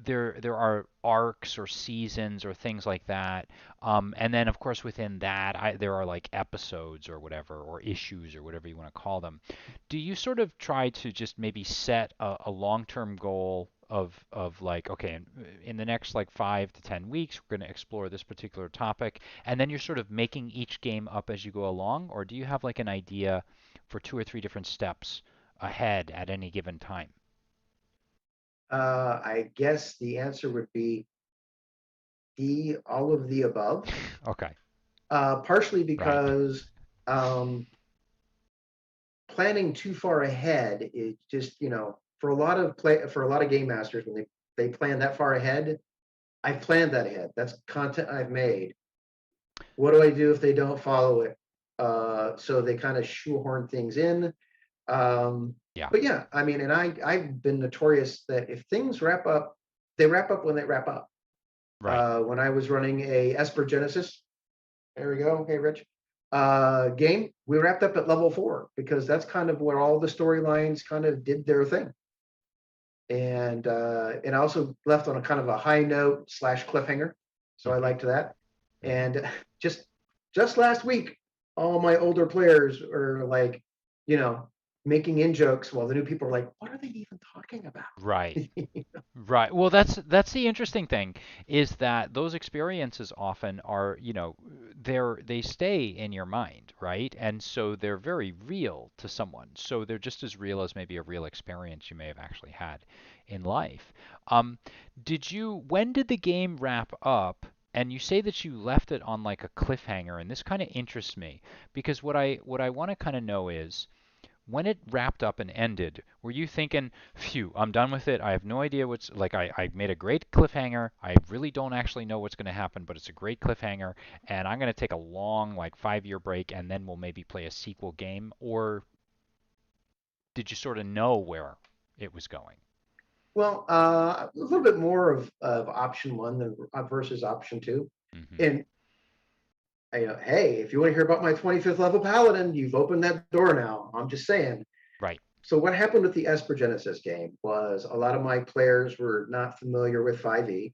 there are arcs or seasons or things like that. And then of course within that there are like episodes or whatever or issues or whatever you want to call them. Do you sort of try to just maybe set a long-term goal of like okay in the next like 5 to 10 weeks we're going to explore this particular topic and then you're sort of making each game up as you go along, or do you have like an idea for two or three different steps ahead at any given time? I guess the answer would be all of the above. Okay. Partially Right. because um, planning too far ahead is just, for a lot of game masters when they plan that far ahead. I've planned that ahead. That's content I've made. What do I do if they don't follow it? So they kind of shoehorn things in. Um, Yeah. but yeah, I mean, and I've been notorious that if things wrap up, they wrap up when they wrap up. Right. When I was running a Esper Genesis, there we go. Hey, Rich. Game, we wrapped up at level 4 because that's kind of where all the storylines kind of did their thing. And I also left on a kind of a high note slash cliffhanger. So I Hmm. liked that. Hmm. And just just last week, all my older players are like, you know, making in jokes while the new people are like, what are they even talking about? Right. Right. Well, that's the interesting thing is that those experiences often are, they stay in your mind, right? And so they're very real to someone. So they're just as real as maybe a real experience you may have actually had in life. Um, when did the game wrap up? And you say that you left it on like a cliffhanger, and this kind of interests me because what I want to kind of know is when it wrapped up and ended, were you thinking, phew, I'm done with it. I have no idea what's like I made a great cliffhanger. I really don't actually know what's going to happen, but it's a great cliffhanger, and I'm going to take a long, like 5 year break, and then we'll maybe play a sequel game? Or did you sort of know where it was going? Well, a little bit more of option one than versus option two. Hmm. And hey, if you want to hear about my 25th level paladin, you've opened that door now. I'm just saying. Right. So what happened with the Esper Genesis game was a lot of my players were not familiar with 5e.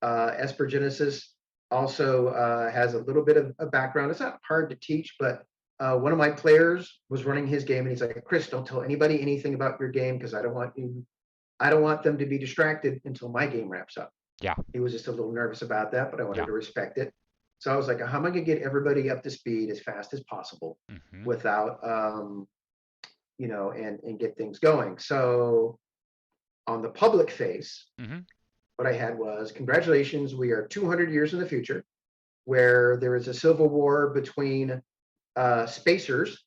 Esper Genesis also has a little bit of a background. It's not hard to teach, but one of my players was running his game, and he's like, "Chris, don't tell anybody anything about your game because I don't want them to be distracted until my game wraps up." Yeah. He was just a little nervous about that, but I wanted Yeah. to respect it. So I was like, "How am I going to get everybody up to speed as fast as possible Hmm. without, and get things going?" So on the public face, Hmm. what I had was, congratulations, we are 200 years in the future, where there is a civil war between spacers,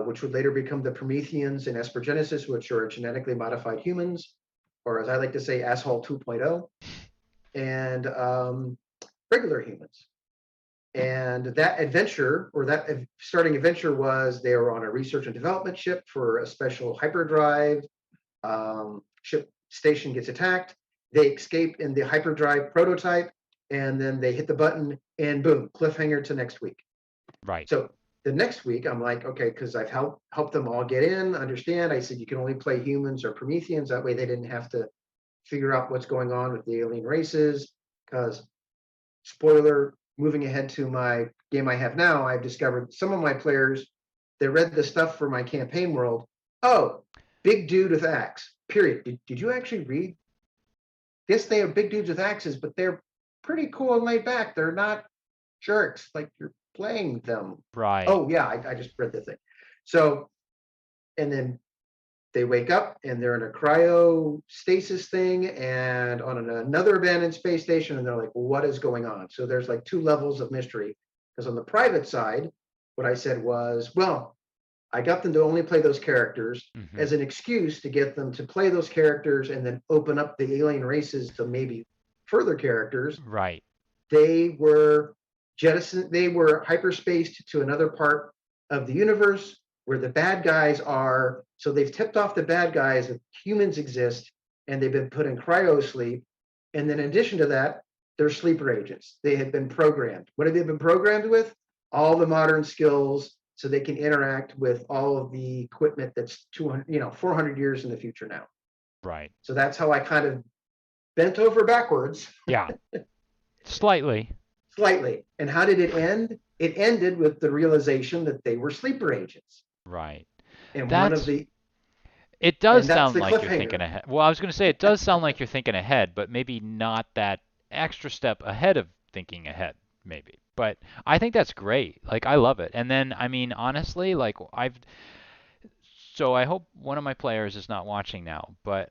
which would later become the Prometheans in Esper Genesis, which are genetically modified humans, or as I like to say, asshole 2.0, and regular humans. And that adventure, or that starting adventure, was they were on a research and development ship for a special hyperdrive. Ship station gets attacked. They escape in the hyperdrive prototype, and then they hit the button, and boom, cliffhanger to next week. Right. So the next week, I'm like, okay, because I've helped them all get in, understand. I said you can only play humans or Prometheans. That way, they didn't have to figure out what's going on with the alien races. Because, spoiler, moving ahead to my game I have now, I've discovered some of my players, they read the stuff for my campaign world. Oh, big dude with axe, period. Did you actually read? Yes, they are big dudes with axes, but they're pretty cool and laid back. They're not jerks like you're playing them. Right. Oh, yeah, I just read the thing. So, and then they wake up and they're in a cryostasis thing and on another abandoned space station, and they're like, well, what is going on? So there's like two levels of mystery. Because on the private side, what I said was, well, I got them to only play those characters as an excuse to get them to play those characters and then open up the alien races to maybe further characters. Right. They were jettisoned, they were hyperspaced to another part of the universe where the bad guys are. So they've tipped off the bad guys that humans exist, and they've been put in cryo sleep. And then in addition to that, they're sleeper agents. They had been programmed. What have they been programmed with? All the modern skills, so they can interact with all of the equipment that's 200, 400 years in the future now. Right. So that's how I kind of bent over backwards. Yeah. Slightly. Slightly. And how did it end? It ended with the realization that they were sleeper agents. Right. And it does that's sound the like you're cliffhanger. thinking ahead. Well, I was going to say it does sound like you're thinking ahead, but maybe not that extra step ahead of thinking ahead, maybe. But I think that's great. Like, I love it. And then, I mean, honestly, like, so I hope one of my players is not watching now, but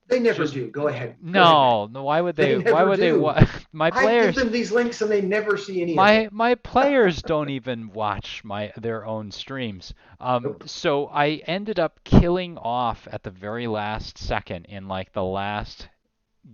They never do. Go ahead. No, why would They they? Why never would they? do. My I give players. them these links and they never see any of it. My players don't even watch their own streams. Nope. So I ended up killing off at the very last second in like the last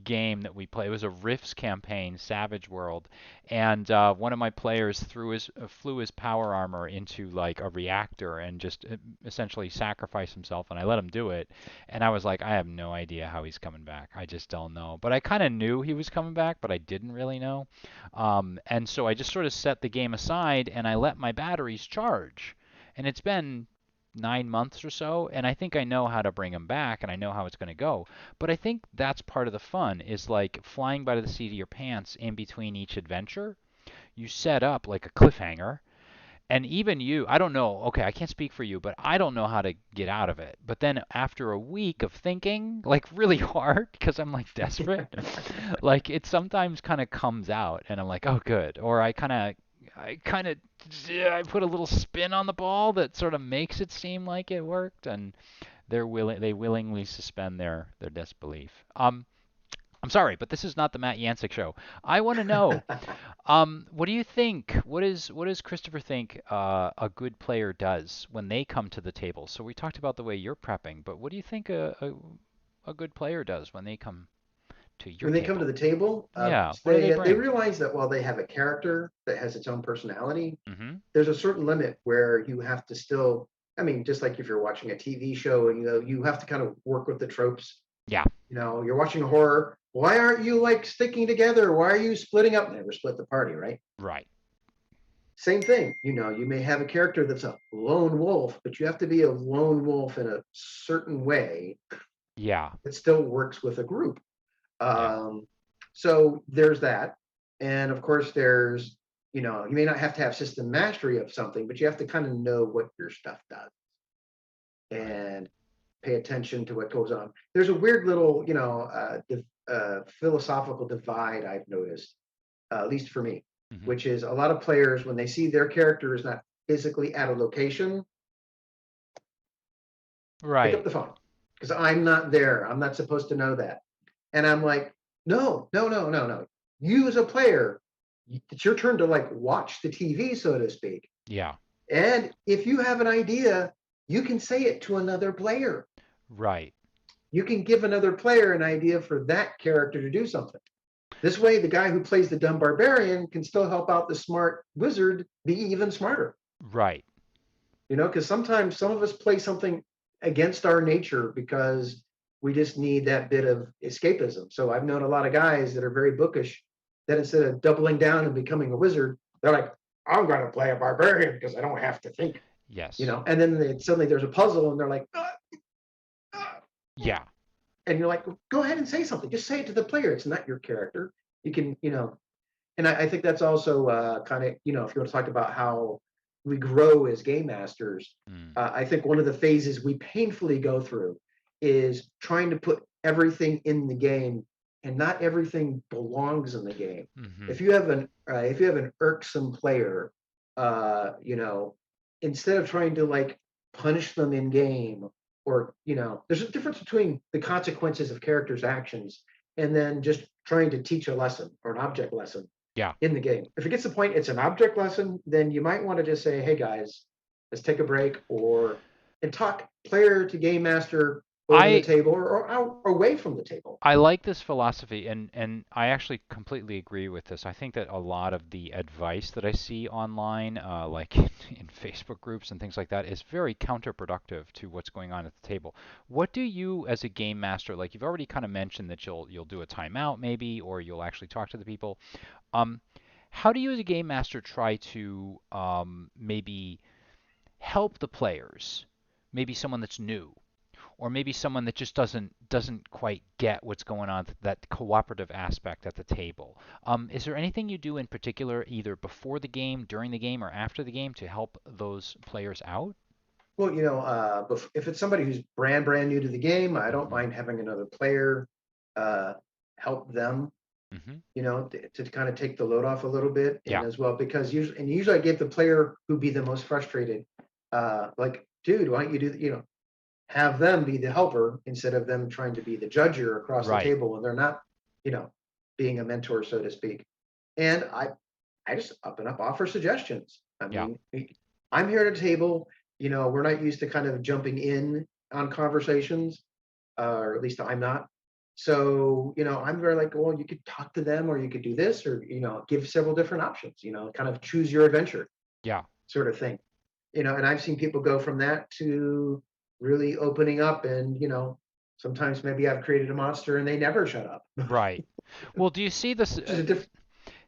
game that we played. It was a Rifts campaign, Savage World, and one of my players flew his power armor into like a reactor and just essentially sacrificed himself, and I let him do it. And I was like, I have no idea how he's coming back. I just don't know. But I kind of knew he was coming back, but I didn't really know. And so I just sort of set the game aside and I let my batteries charge. And it's been 9 months or so, and I think I know how to bring him back and I know how it's going to go. But I think that's part of the fun is like flying by the seat of your pants in between each adventure. You set up like a cliffhanger, and even you, I don't know, okay, I can't speak for you, but I don't know how to get out of it. But then after a week of thinking, like really hard, because I'm like desperate, like it sometimes kind of comes out, and I'm like, oh, good. Or I put a little spin on the ball that sort of makes it seem like it worked, and they willingly suspend their disbelief. I'm sorry, but this is not the Matt Yancik show. I want to know, what do you think? What does Christopher think a good player does when they come to the table? So we talked about the way you're prepping, but what do you think a good player does when they come to your When they come to table? the table, Yeah, what do they they bring? realize that while they have a character that has its own personality, Mm-hmm. there's a certain limit where you have to still, I mean, just like if you're watching a TV show and you have to kind of work with the tropes. Yeah. You're watching a horror. Why aren't you like sticking together? Why are you splitting up? Never split the party, right? Right. Same thing. You may have a character that's a lone wolf, but you have to be a lone wolf in a certain way Yeah. that still works with a group. Yeah. So there's that. And of course, you may not have to have system mastery of something, but you have to kind of know what your stuff does Right. and pay attention to what goes on. There's a weird little, philosophical divide I've noticed, at least for me, Mm-hmm. which is a lot of players, when they see their character is not physically at a location, pick up Right. the phone because I'm not there. I'm not supposed to know that. And I'm like, no, no, no, no, no. You as a player, it's your turn to like watch the TV, so to speak. Yeah. And if you have an idea, you can say it to another player. Right. You can give another player an idea for that character to do something. This way, the guy who plays the dumb barbarian can still help out the smart wizard be even smarter. Right. Because sometimes some of us play something against our nature because we just need that bit of escapism. So I've known a lot of guys that are very bookish that instead of doubling down and becoming a wizard, they're like, I'm going to play a barbarian because I don't have to think. Yes. And then suddenly there's a puzzle and they're like, Yeah. and you're like, go ahead and say something. Just say it to the player. It's not your character. You can, and I think that's also kind of, if you want to talk about how we grow as game masters, I think one of the phases we painfully go through is trying to put everything in the game, and not everything belongs in the game. If you have an irksome player, instead of trying to like punish them in game, or there's a difference between the consequences of characters' actions and then just trying to teach a lesson or an object lesson Yeah. in the game. If it gets to the point it's an object lesson, then you might want to just say, hey guys, let's take a break, and talk player to game master over the table or away from the table. I like this philosophy, and I actually completely agree with this. I think that a lot of the advice that I see online, like in Facebook groups and things like that, is very counterproductive to what's going on at the table. What do you, as a game master, like you've already kind of mentioned that you'll do a timeout maybe, or you'll actually talk to the people. How do you, as a game master, try to maybe help the players? Maybe someone that's new, or maybe someone that just doesn't quite get what's going on, that cooperative aspect at the table. Is there anything you do in particular, either before the game, during the game, or after the game, to help those players out? Well, if it's somebody who's brand new to the game, I don't Mm-hmm. mind having another player help them, Mm-hmm. to kind of take the load off a little bit, and Yeah. as well because usually I get the player who'd be the most frustrated, like, dude, why don't you have them be the helper instead of them trying to be the judger across the Right. table, and they're not, you know, being a mentor, so to speak. And I just up and up offer suggestions. I Yeah. mean, I'm here at a table, we're not used to kind of jumping in on conversations, or at least I'm not. So, I'm very like, well, you could talk to them, or you could do this, or, give several different options, kind of choose your adventure Yeah. sort of thing. And I've seen people go from that to really opening up, and, sometimes maybe I've created a monster and they never shut up. Right. Well, do you see this? Which is a different.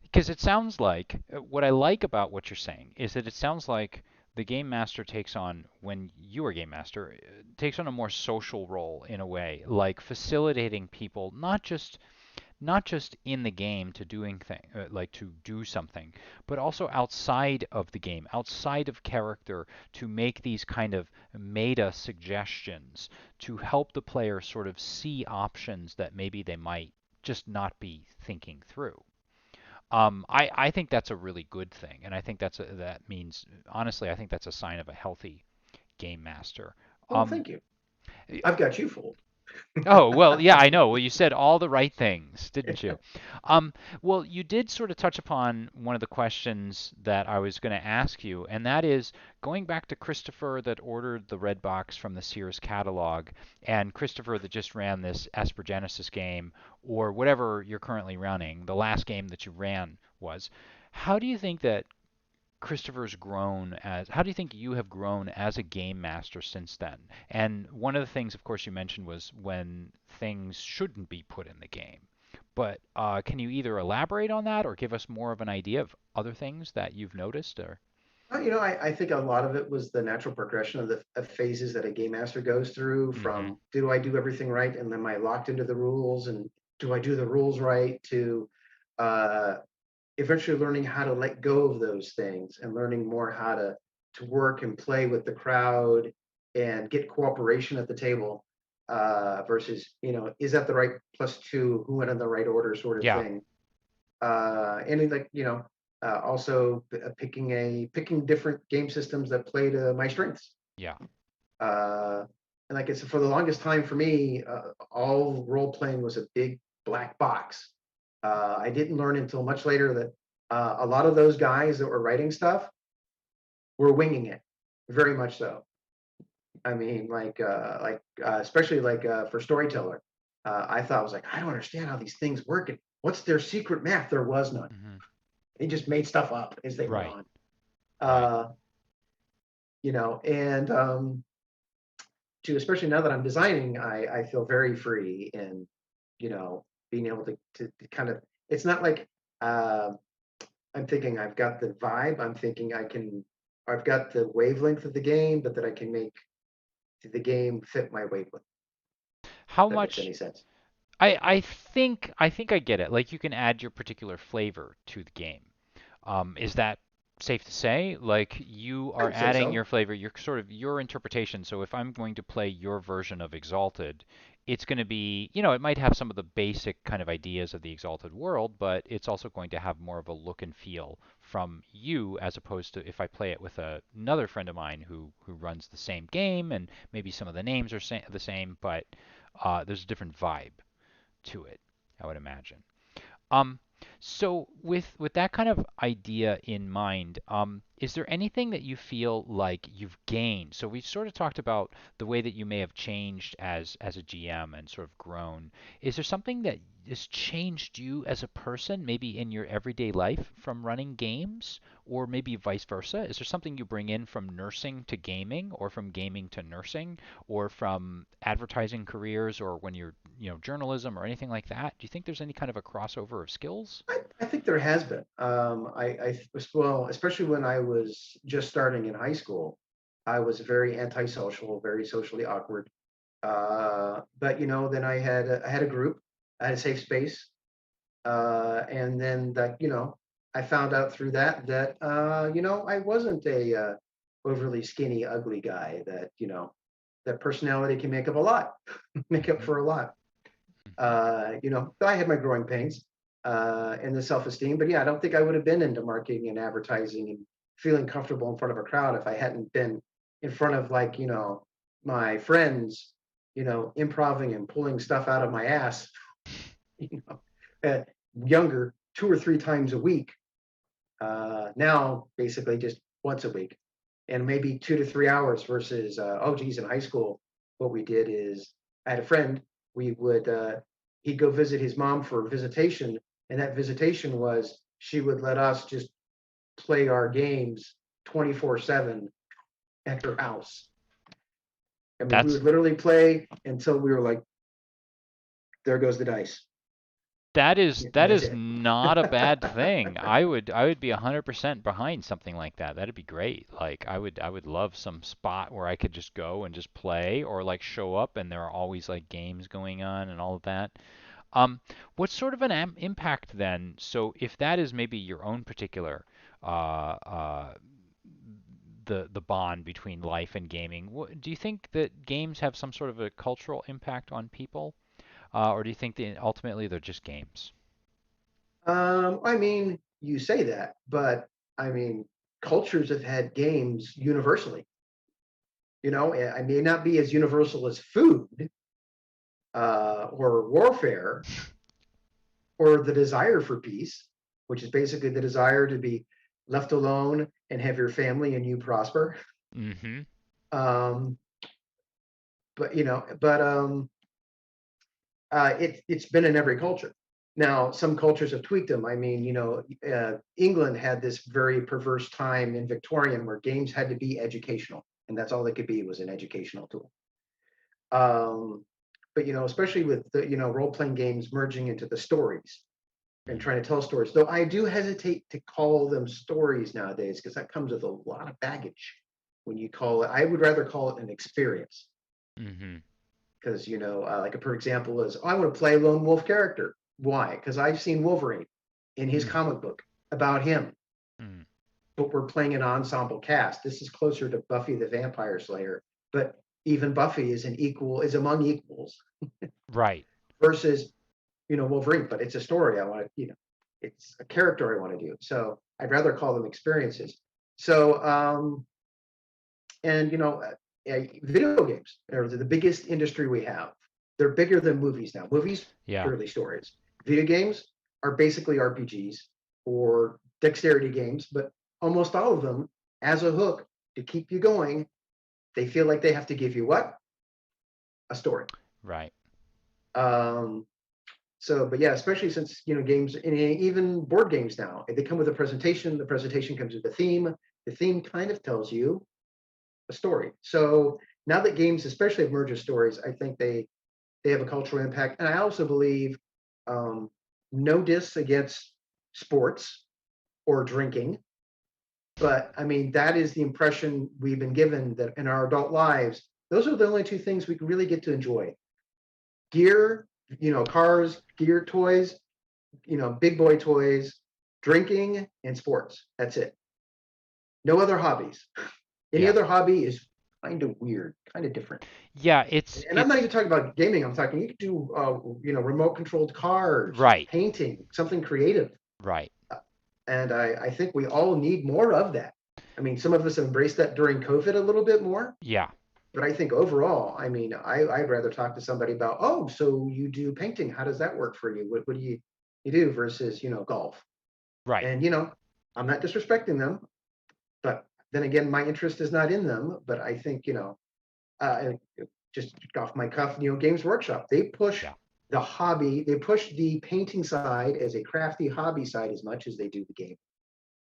Because it sounds like what I like about what you're saying is that it sounds like the game master takes on, when you are game master, takes on a more social role in a way, like facilitating people, not just in the game to doing thing, like to do something, but also outside of the game, outside of character, to make these kind of meta suggestions to help the player sort of see options that maybe they might just not be thinking through. I think that's a really good thing, and I think that means, honestly, I think that's a sign of a healthy game master. Well, Um, thank you. I've got you fooled. Oh, well, yeah, I know. Well, you said all the right things, didn't you? Um, well, you did sort of touch upon one of the questions that I was going to ask you, and that is going back to Christopher that ordered the red box from the Sears catalog, and Christopher that just ran this Esper Genesis game, or whatever you're currently running, the last game that you ran was. How do you think that Christopher's grown as, how do you think you have grown as a game master since then? And one of the things, of course, you mentioned was when things shouldn't be put in the game. But can you either elaborate on that or give us more of an idea of other things that you've noticed? Or I think a lot of it was the natural progression of the phases that a game master goes through, mm-hmm. from do I do everything right, and am I locked into the rules, and do I do the rules right, to uh, eventually learning how to let go of those things and learning more how to work and play with the crowd and get cooperation at the table, versus, is that the right +2, who went in the right order sort of Yeah, thing. And like, also picking different game systems that play to my strengths. yeah, uh, and like I said, for the longest time for me, all role playing was a big black box. I didn't learn until much later that a lot of those guys that were writing stuff were winging it, very much so. I mean, especially like for storyteller, I thought, I was like, I don't understand how these things work. And what's their secret map? There was none. Hmm. They just made stuff up as they went Right. on. Right. Uh, and especially now that I'm designing, I feel very free in, being able to kind of, it's not like, uh, I'm thinking I've got the vibe. I'm thinking I've got the wavelength of the game, but that I can make the game fit my wavelength. How If that makes much? any sense. I think I get it. Like you can add your particular flavor to the game. Is that safe to say? Like you I are would say adding so. your flavor, your sort of your interpretation. So if I'm going to play your version of Exalted, it's going to be, it might have some of the basic kind of ideas of the Exalted world, but it's also going to have more of a look and feel from you as opposed to if I play it with another friend of mine who runs the same game and maybe some of the names are the same, but there's a different vibe to it, I would imagine. Um, so with that kind of idea in mind, is there anything that you feel like you've gained? So we sort of talked about the way that you may have changed as a GM and sort of grown. Is there something that has changed you as a person, maybe in your everyday life from running games, or maybe vice versa? Is there something you bring in from nursing to gaming, or from gaming to nursing, or from advertising careers, or when you're, journalism or anything like that? Do you think there's any kind of a crossover of skills? I think there has been. Well, especially when I was just starting in high school, I was very antisocial, very socially awkward. But then I had a group, I had a safe space, and then that I found out through that I wasn't a overly skinny, ugly guy. That personality can make up a lot, make up Hmm. for a lot. Hmm. I had my growing pains and the self-esteem, but yeah, I don't think I would have been into marketing and advertising and feeling comfortable in front of a crowd if I hadn't been in front of like, my friends, improving and pulling stuff out of my ass, you know, younger 2 or 3 times a week. Now, basically just once a week and maybe 2 to 3 hours versus, oh, geez, in high school, what we did is I had a friend, we would, he'd go visit his mom for a visitation. And that visitation was she would let us just play our games 24/7 at her house. I mean, we That's would literally play until we were like, there goes the dice. that is And that that's is it. not a bad thing. I would be 100% behind something like that. That'd be great. Like I would love some spot where I could just go and just play or like show up and there are always like games going on and all of that. Um, what sort of an impact then? So if that is maybe your own particular the bond between life and gaming, do you think that games have some sort of a cultural impact on people, or do you think that ultimately they're just games? I mean, you say that, but I mean, cultures have had games universally. I may not be as universal as food or warfare or the desire for peace, which is basically the desire to be left alone and have your family and you prosper. Mm-hmm. Um, but it's been in every culture. Now, some cultures have tweaked them. I mean, England had this very perverse time in Victorian where games had to be educational, and that's all they could be was an educational tool. Um, but especially with the role playing games merging into the stories and Mm-hmm. trying to tell stories. Though I do hesitate to call them stories nowadays because that comes with a lot of baggage. When you call it, I would rather call it an experience Mm-hmm. because like a per example is, oh, I want to play a lone wolf character. Why? Because I've seen Wolverine in his comic book about him, Mm-hmm. but we're playing an ensemble cast. This is closer to Buffy the Vampire Slayer, but even Buffy is among equals Right. versus Wolverine. But it's a story I want to it's a character I want to do. So I'd rather call them experiences. So and video games are the biggest industry we have. They're bigger than movies now. Movies, Yeah. purely stories. Video games are basically RPGs or dexterity games, but almost all of them, as a hook to keep you going, they feel like they have to give you what? A story. Right. Um, So, but yeah, especially since, games and even board games now, they come with a presentation. The presentation comes with a theme. The theme kind of tells you a story. So now that games, especially have merged with stories, I think they have a cultural impact. And I also believe, no diss against sports or drinking, but I mean, that is the impression we've been given, that in our adult lives, those are the only two things we can really get to enjoy. Gear, cars, gear, toys, big boy toys, drinking, and sports. That's it. No other hobbies. Any Yeah. other hobby is kind of weird, kind of different. Yeah, it's And I'm not it's even talking about gaming. I'm talking, you could do, remote controlled cars, right. painting, something creative. Right. And I think we all need more of that. I mean, some of us embraced that during COVID a little bit more, Yeah. but I think overall, I mean, I'd rather talk to somebody about, oh, so you do painting. How does that work for you? What do you do versus, golf? Right. And, I'm not disrespecting them, but then again, my interest is not in them. But I think, uh, just off my cuff, Games Workshop, they push Yeah. the hobby, they push the painting side as a crafty hobby side as much as they do the game.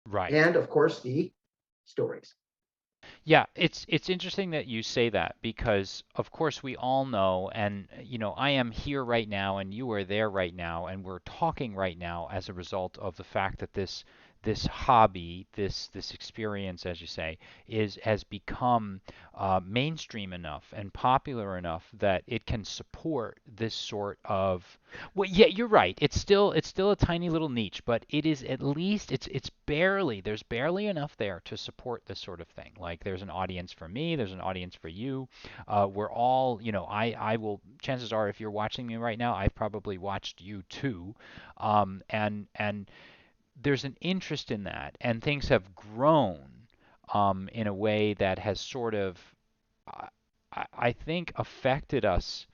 Right. And of course, the stories. Yeah, it's interesting that you say that because of course we all know and I am here right now and you are there right now and we're talking right now as a result of the fact that this hobby, this experience, as you say, has become mainstream enough and popular enough that it can support this sort of. Well, yeah, you're right. It's still a tiny little niche, but it is at least it's barely there's barely enough there to support this sort of thing. Like there's an audience for me, there's an audience for you. We're all, I will. Chances are, if you're watching me right now, I've probably watched you too, and there's an interest in that, and things have grown in a way that has sort of, I think, affected us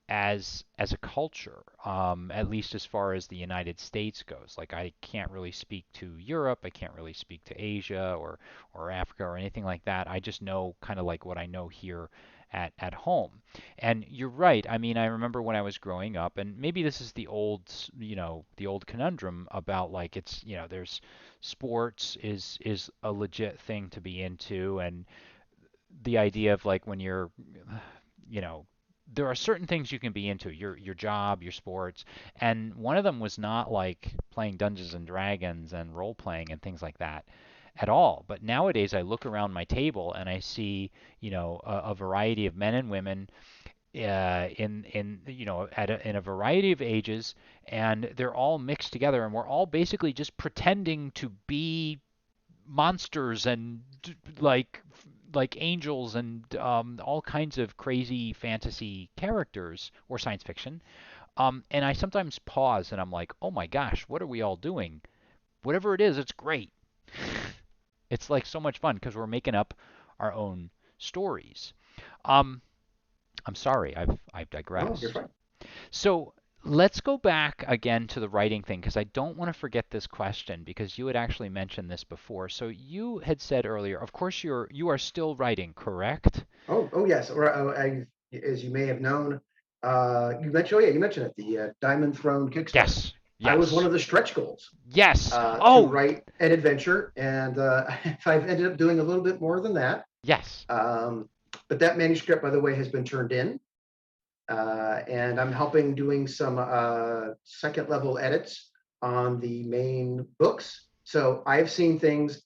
as a culture, at least as far as the United States goes. Like I can't really speak to Europe, I can't really speak to Asia or Africa or anything like that. I just know kind of like what I know here at home. And you're right. I mean, I remember when I was growing up, and maybe this is the old conundrum about like there's sports is a legit thing to be into, and the idea of like when you're you know, there are certain things you can be into, your job, your sports, and one of them was not like playing Dungeons and Dragons and role playing and things like that at all. But nowadays I look around my table and I see, a variety of men and women in in a variety of ages, and they're all mixed together, and we're all basically just pretending to be monsters and like angels and all kinds of crazy fantasy characters or science fiction. And I sometimes pause and I'm like, oh my gosh, what are we all doing? Whatever it is, it's great. It's like so much fun because we're making up our own stories. Um, I'm sorry, I've No, you're digressed. fine. So let's go back again to the writing thing because I don't want to forget this question because you had actually mentioned this before. So you had said earlier, of course you are still writing, correct? Oh yes. Or as you may have known, you mentioned. Oh yeah, you mentioned it. The Diamond Throne Kickstarter. Yes. I was one Yes. of the stretch goals Yes. to Oh, write an adventure, and I've ended up doing a little bit more than that. yes. Um, but that manuscript, by the way, has been turned in, and I'm helping doing some second level edits on the main books. So I've seen things,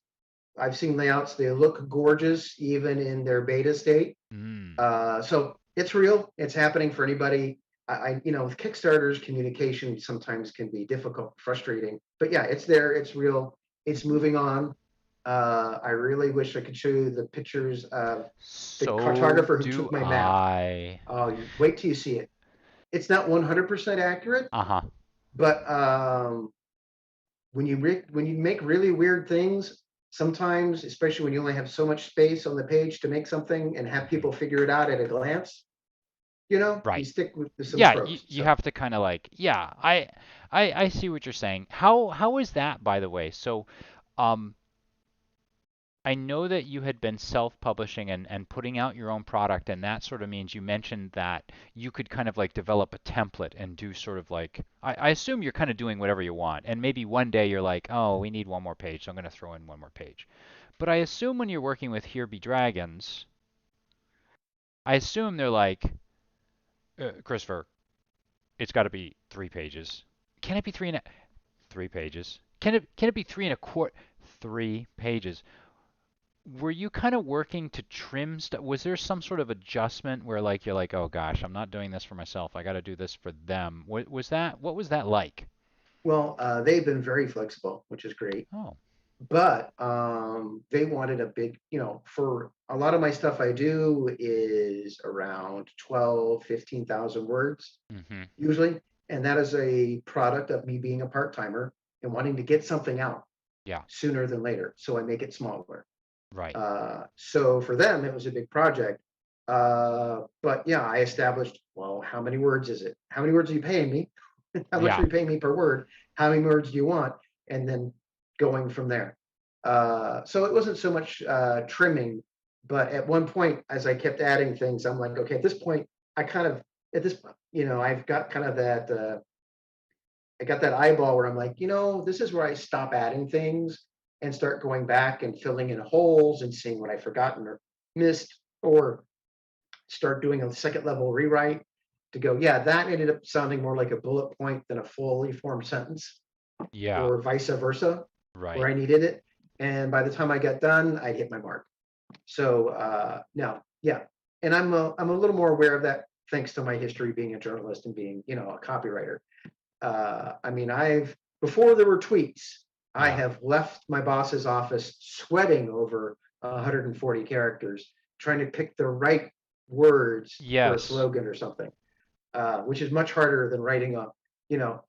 I've seen layouts, they look gorgeous even in their beta state. Mm, So it's real, it's happening for anybody. With Kickstarters, communication sometimes can be difficult, frustrating, but yeah, it's there, it's real, it's moving on. I really wish I could show you the pictures of the so cartographer who do took my map. I. Oh, you wait till you see it. It's not 100% accurate, Uh-huh. but when you make really weird things, sometimes, especially when you only have so much space on the page to make something and have Mhm. people figure it out at a glance, you Right. stick with some Yeah, tropes. you So have to kind of like, yeah, I see what you're saying. How is that, by the way? So, um I know that you had been self-publishing and putting out your own product, and that sort of means you mentioned that you could kind of like develop a template and do sort of like, I assume you're kind of doing whatever you want, and maybe one day you're like, oh, we need one more page, so I'm going to throw in one more page. But I assume when you're working with Here Be Dragons, I assume they're like, Christopher, it's got to be 3 pages. Can it be 3 pages? Can it be 3 and a quarter? 3 pages. Were you kind of working to trim stuff? Was there some sort of adjustment where like you're like, oh gosh, I'm not doing this for myself. I got to do this for them. What was that like? Well, they've been very flexible, which is great. Oh. But they wanted a big, for a lot of my stuff I do is around 12, 15,000 words Mm-hmm. usually. And that is a product of me being a part-timer and wanting to get something out Yeah. sooner than later. So I make it smaller. Right. So for them, it was a big project. But yeah, I established, well, how many words is it? How many words are you paying me? How much are Yeah. you paying me per word? How many words do you want? And then going from there. So it wasn't so much trimming, but at one point, as I kept adding things, I'm like, okay, at this point, I kind of, at this, I've got kind of that, I got that eyeball where I'm like, this is where I stop adding things and start going back and filling in holes and seeing what I've forgotten or missed, or start doing a second level rewrite to go, yeah, that ended up sounding more like a bullet point than a fully formed sentence, Yeah. or vice versa, where Right. I needed it. And by the time I got done, I'd hit my mark. So now, yeah. And I'm a little more aware of that thanks to my history being a journalist and being, a copywriter. I mean, before there were tweets, I Yeah. have left my boss's office sweating over 140 characters, trying to pick the right words for a Yes. slogan or something, which is much harder than writing a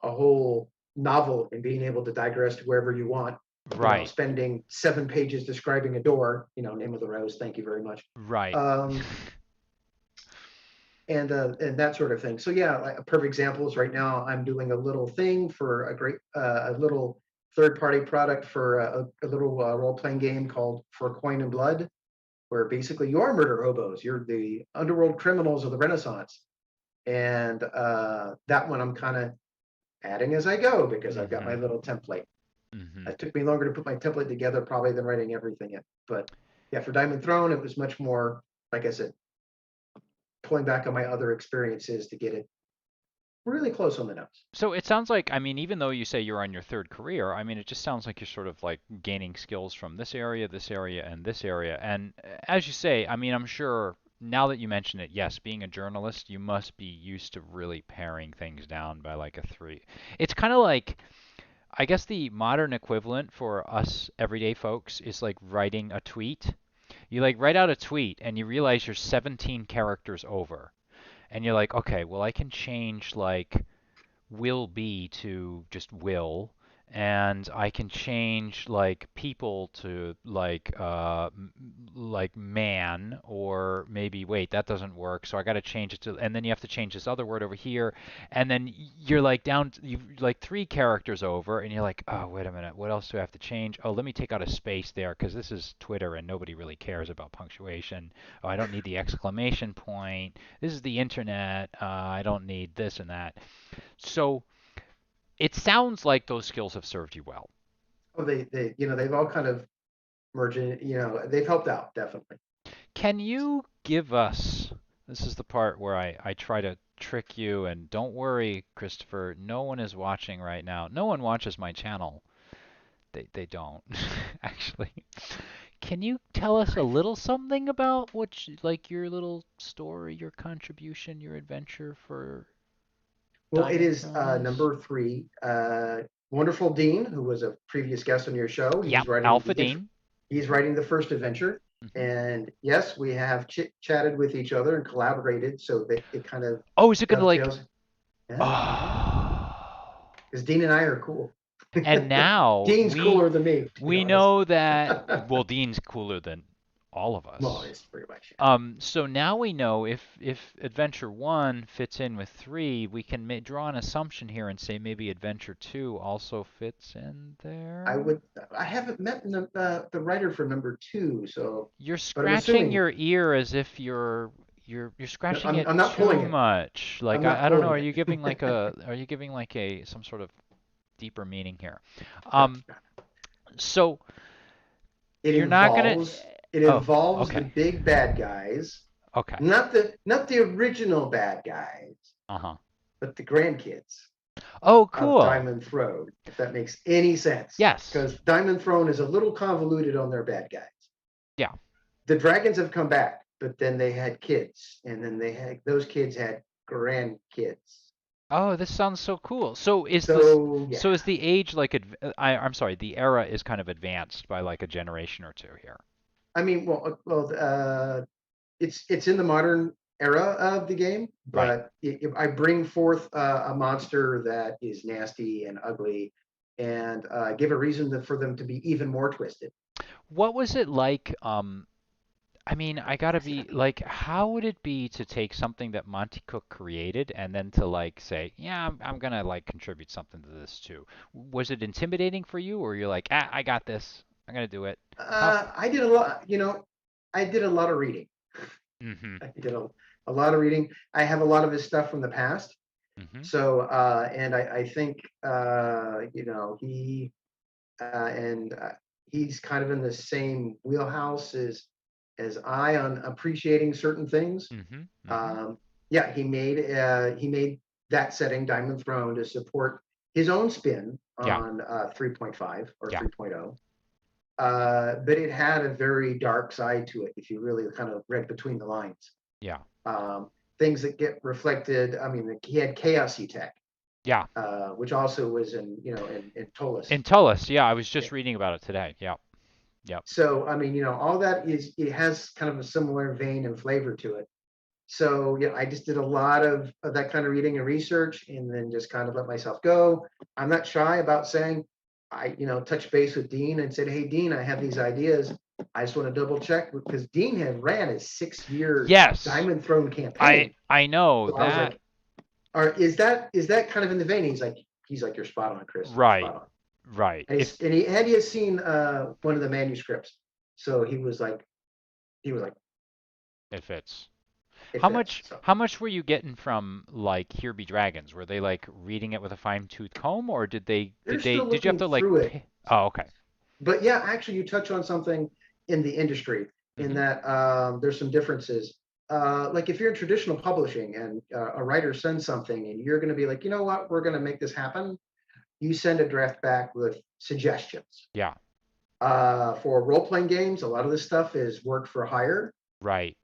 whole novel and being able to digress to wherever you want. Right. Spending 7 pages describing a door, name of the rose, thank you very much. Right. Um, and that sort of thing. So yeah, like a perfect example is right now I'm doing a little thing for a little third-party product for a little role-playing game called For Coin and Blood, where basically you are murder hobos. You're the underworld criminals of the Renaissance, and that one I'm kind of adding as I go because I've got Mm-hmm. my little template. Mm-hmm. It took me longer to put my template together probably than writing everything in, but yeah, for Diamond Throne it was much more, like I said, pulling back on my other experiences to get it really close on the nose. So it sounds like, I mean, even though you say you're on your third career, I mean, it just sounds like you're sort of like gaining skills from this area, and this area. And as you say, I mean, I'm sure now that you mention it, yes, being a journalist, you must be used to really paring things down by like a three. It's kind of like, I guess the modern equivalent for us everyday folks is like writing a tweet. You like write out a tweet and you realize you're 17 characters over. And you're like, okay, well, I can change like will be to just will, and I can change like people to like man, or maybe wait, that doesn't work, so I got to change it to, and then you have to change this other word over here, and then you're like down you like 3 characters over, and you're like, oh wait a minute, what else do I have to change? Oh, let me take out a space there because this is Twitter and nobody really cares about punctuation. Oh, I don't need the exclamation point. This is the internet. I don't need this and that. So it sounds like those skills have served you well. Oh, they've all kind of merged in, they've helped out definitely. Can you give us, this is the part where I try to trick you, and don't worry, Christopher, no one is watching right now. No one watches my channel. They don't, actually. Can you tell us a little something about like your little story, your contribution, your adventure for Well, it Diamond is Throne is? number 3. Wonderful Dean, who was a previous guest on your show, Yep, he's writing Alpha Dean. he's writing the first adventure. Hmm. And yes, we have chatted with each other and collaborated, so that it kind of Oh, is it gonna like? dovetails. Yeah, Oh. because Dean and I are cool. And now Dean's cooler than me, to be we honest. know that, well, Dean's cooler than all of Well, us. it's pretty much. So now we know if Adventure 1 fits in with 3, we can draw an assumption here and say maybe Adventure 2 also fits in I there. would. I haven't met the writer for number two, so, You're but I'm scratching assuming. your ear as if you're No, scratching I'm, it I'm not too pulling it. much. I'm Like not I don't know, pulling it. are you giving like a some sort of deeper meaning here? No, Um, so it you're not gonna. involves it Oh, involves the okay, big bad guys, okay. not the original bad guys, Uh-huh. but the grandkids Oh, of cool. Diamond Throne, if that makes any sense. Yes. Because Diamond Throne is a little convoluted on their bad guys. Yeah. The dragons have come back, but then they had kids, and then those kids had grandkids. Oh, this sounds so cool. So is this So yeah, so is the age like I'm sorry, the era is kind of advanced by like a generation or two here. I mean, it's in the modern era of the game, Right. but I bring forth a monster that is nasty and ugly, and give a reason for them to be even more twisted. What was it like I mean, I What gotta is it be like? like, how would it be to take something that Monte Cook created and then to like say, yeah, I'm gonna like contribute something to this too? Was it intimidating for you, or you're like, ah, I got this, I'm gonna do it? How? I did a lot. I did a lot of reading. Mm-hmm. I did a lot of reading. I have a lot of his stuff from the past. Mm-hmm. So, and I think, and he's kind of in the same wheelhouse as I on appreciating certain things. Mm-hmm. Mm-hmm. Um, yeah, he made that setting, Diamond Throne, to support his own spin Yeah. on 3.5 or Yeah. 3.0. But it had a very dark side to it if you really kind of read between the lines. Yeah. Um, Things that get reflected. I mean, he had chaosy tech, Yeah. which also was in Tolus. In Tullus, yeah, I was Yeah. just reading about it today. Yep. Yep. So I mean, all that it has kind of a similar vein and flavor to it. So yeah, I just did a lot of that kind of reading and research, and then just kind of let myself go. I'm not shy about saying I touch base with Dean and said, "Hey, Dean, I have these ideas. I just want to double check," because Dean had ran a 6-year Yes, Diamond Throne I campaign. I know So I was that. like, "Or is that kind of in the vein?" He's like, "You're spot on, Chris. You're Right. spot on." Right. And If he has seen one of the manuscripts, so he was like, it fits. "It How fits." much So how much were you getting from like Here Be Dragons? Were they like reading it with a fine-tooth comb, or they're still did you have looking to like through it. pay? Oh, okay. But yeah, actually, you touch on something in the industry in Mhm. that there's some differences. Like if you're in traditional publishing and a writer sends something and you're going to be like, you know what, we're going to make this happen. You send a draft back with suggestions. Yeah. For role playing games, a lot of this stuff is work for hire. Right.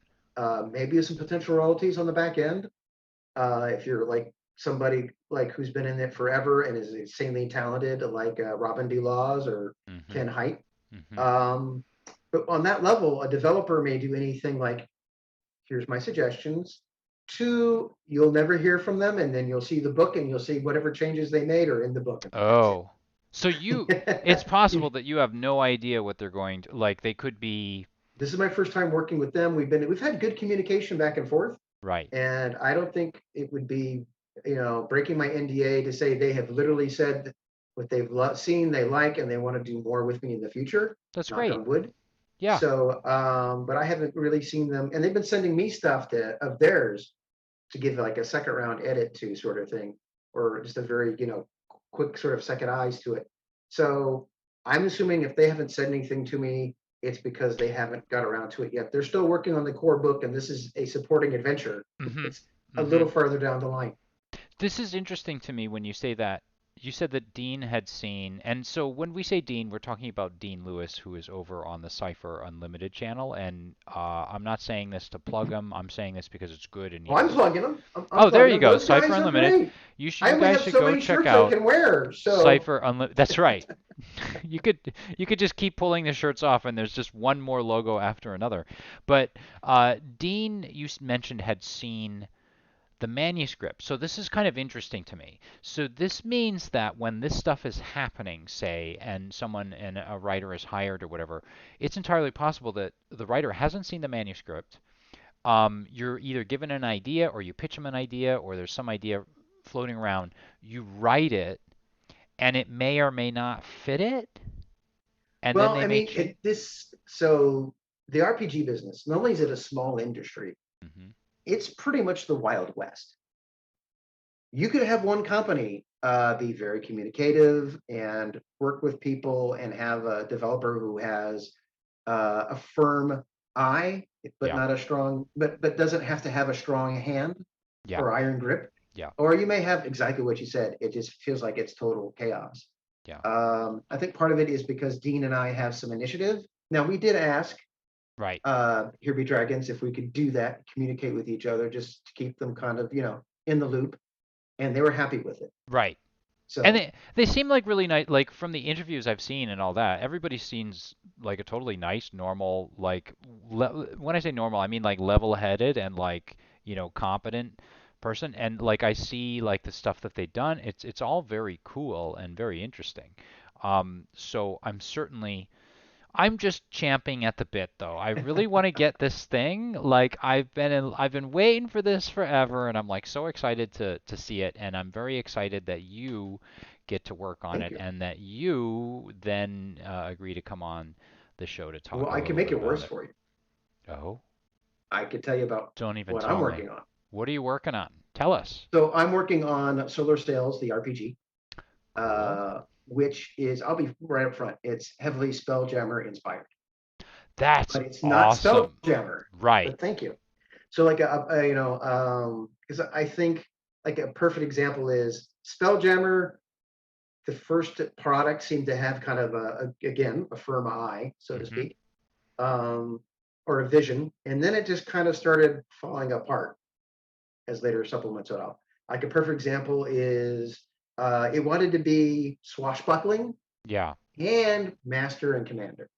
Maybe some potential royalties on the back end. If you're like somebody like who's been in it forever and is insanely talented, like Robin D. Laws or Mhm. Ken Hite. Mhm. Um, but on that level, a developer may do anything like, here's my suggestions. Two, you'll never hear from them, and then you'll see the book and you'll see whatever changes they made are in the book, and that's Oh. So it's possible it. that you have no idea what they're going to like they could be This is my first time working with them. We've had good communication back and forth, right. and I don't think it would be breaking my NDA to say they have literally said what they've seen they like and they want to do more with me in the future. That's Knock great. on wood. Yeah. So, but I haven't really seen them, and they've been sending me stuff of theirs to give like a second round edit to, sort of thing, or just a very quick sort of second eyes to it. So I'm assuming if they haven't said anything to me, it's because they haven't got around to it yet. They're still working on the core book, and this is a supporting adventure. Mhm. It's a little Mhm. farther down the line. This is interesting to me when you say that. You said that Dean had seen, and so when we say Dean, we're talking about Dean Lewis, who is over on the Cypher Unlimited channel. And I'm not saying this to plug him. I'm saying this because it's good and Oh, I'm needs. plugging them. I'm Oh, there plugging you them. go, Those Cypher guys are Unlimited. great. You I only guys have should so go many check shirts I out can wear. So Cypher Unlimited. That's right. You could just keep pulling the shirts off, and there's just one more logo after another. But Dean, you mentioned had seen the manuscript. So this is kind of interesting to me. So this means that when this stuff is happening, say, and someone and a writer is hired or whatever, it's entirely possible that the writer hasn't seen the manuscript. You're either given an idea or you pitch them an idea or there's some idea floating around. You write it and it may or may not fit it, and then Well, they I may mean, change. so the RPG business, not only is it a small industry, Hmm. it's pretty much the Wild West. You could have one company be very communicative and work with people and have a developer who has a firm eye, but Yeah, not a strong, but doesn't have to have a strong hand yeah, or iron grip. yeah, Or you may have exactly what you said. It just feels like it's total chaos. yeah. I think part of it is because Dean and I have some initiative. Now, we did ask Right, Here Be Dragons if we could do that, communicate with each other, just to keep them kind of, in the loop, and they were happy with it. right. And So, they seem like really nice. Like from the interviews I've seen and all that, everybody seems like a totally nice, normal. Like when I say normal, I mean like level-headed and like competent person. And like I see like the stuff that they've done. It's all very cool and very interesting. So I'm just champing at the bit though. I really want to get this thing. Like I've been waiting for this forever and I'm like so excited to see it and I'm very excited that you get to work on thank it you. and that you then agree to come on the show to Well, talk a I can little make bit it about worse it. for you. Oh, I could tell you about don't even what I'm tell me. working on. What are you working on? Tell us. So I'm working on Solar Sails, the RPG, Cool. which is, I'll be right up front, it's heavily Spelljammer inspired, That's but it's not awesome. Spelljammer. Right. But thank you. So like because I think like a perfect example is Spelljammer. The first product seemed to have kind of again a firm eye, so to Mhm. speak, or a vision, and then it just kind of started falling apart as later supplements went out. Like a perfect example is it wanted to be swashbuckling Yeah. and master and commander.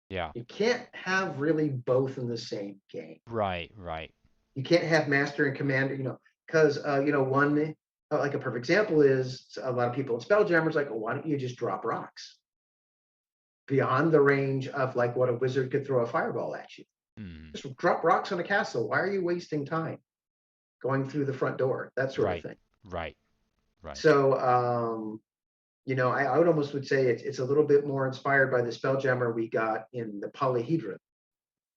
Yeah. You can't have really both in the same game. Right, right. You can't have master and commander, because one like a perfect example is a lot of people in Spelljammers like, well, why don't you just drop rocks beyond the range of like what a wizard could throw a fireball at you? Mm. Just drop rocks on a castle. Why are you wasting time going through the front door? That sort of Right. thing. Right. Right. So, I would almost would say it's a little bit more inspired by the Spelljammer we got in the Polyhedron.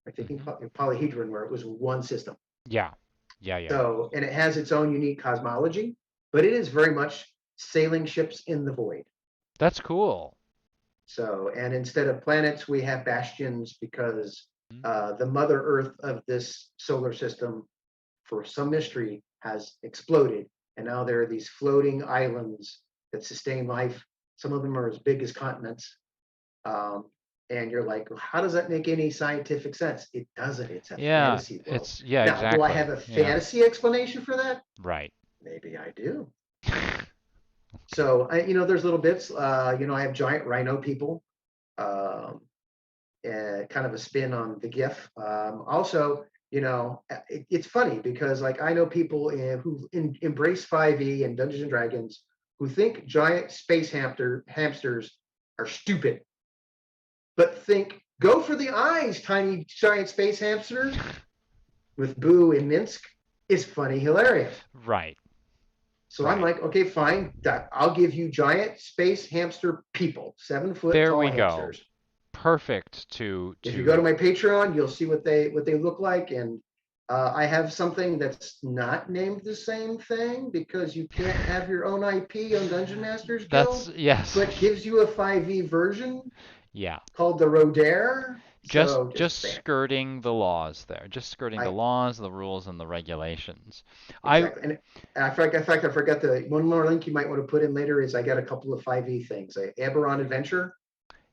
I think in Mhm. Polyhedron, where it was one system. Yeah. Yeah, yeah. So, and it has its own unique cosmology, but it is very much sailing ships in the void. That's cool. So, and instead of planets, we have bastions because Mhm. the Mother Earth of this solar system, for some mystery, has exploded. And now there are these floating islands that sustain life. Some of them are as big as continents. Um, and you're like, well, how does that make any scientific sense? It doesn't. It's a Yeah, fantasy world. it's yeah, Now, do I have exactly. a Yeah. fantasy explanation for that? Right. Maybe I do. Okay. So, there's little bits. I have giant rhino people, um, kind of a spin on the GIF. Also, it's funny because like I know people who embrace 5e and Dungeons and Dragons who think giant space hamsters are stupid, but think go for the eyes, tiny giant space hamster with Boo in Minsk is funny, hilarious. Right. So I'm Right. like, okay, fine. I'll give you giant space hamster people, 7 foot There tall we go. hamsters. Perfect to If you go to to my Patreon, you'll see what they look like, and I have something that's not named the same thing because you can't have your own IP on Dungeon Masters That's Guild, yes. but gives you a 5e version Yeah. called the Rodare. Just So just just saying. skirting the laws there. Just skirting the I laws, the rules and the regulations. I exactly, and in fact, I forgot the one more link you might want to put in later is I got a couple of 5e things, a Eberron Adventure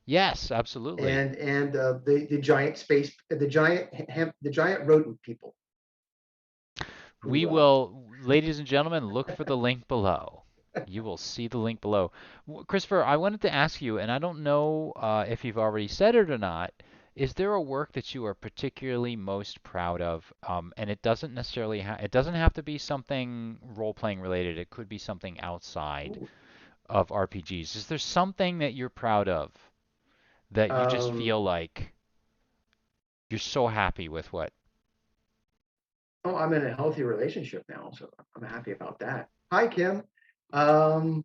yes, absolutely. and the giant space, the giant rodent people We who will, ladies and gentlemen, look for the link below. You will see the link below. Christopher, I wanted to ask you, and I don't know if you've already said it or not. is there a work that you are particularly most proud of? And it doesn't necessarily it doesn't have to be something role playing related. It could be something outside Ooh. of RPGs. Is there something that you're proud of that you just Um, feel like you're so happy with what? oh, I'm in a healthy relationship now, so I'm happy about that. Hi, Kim. Um,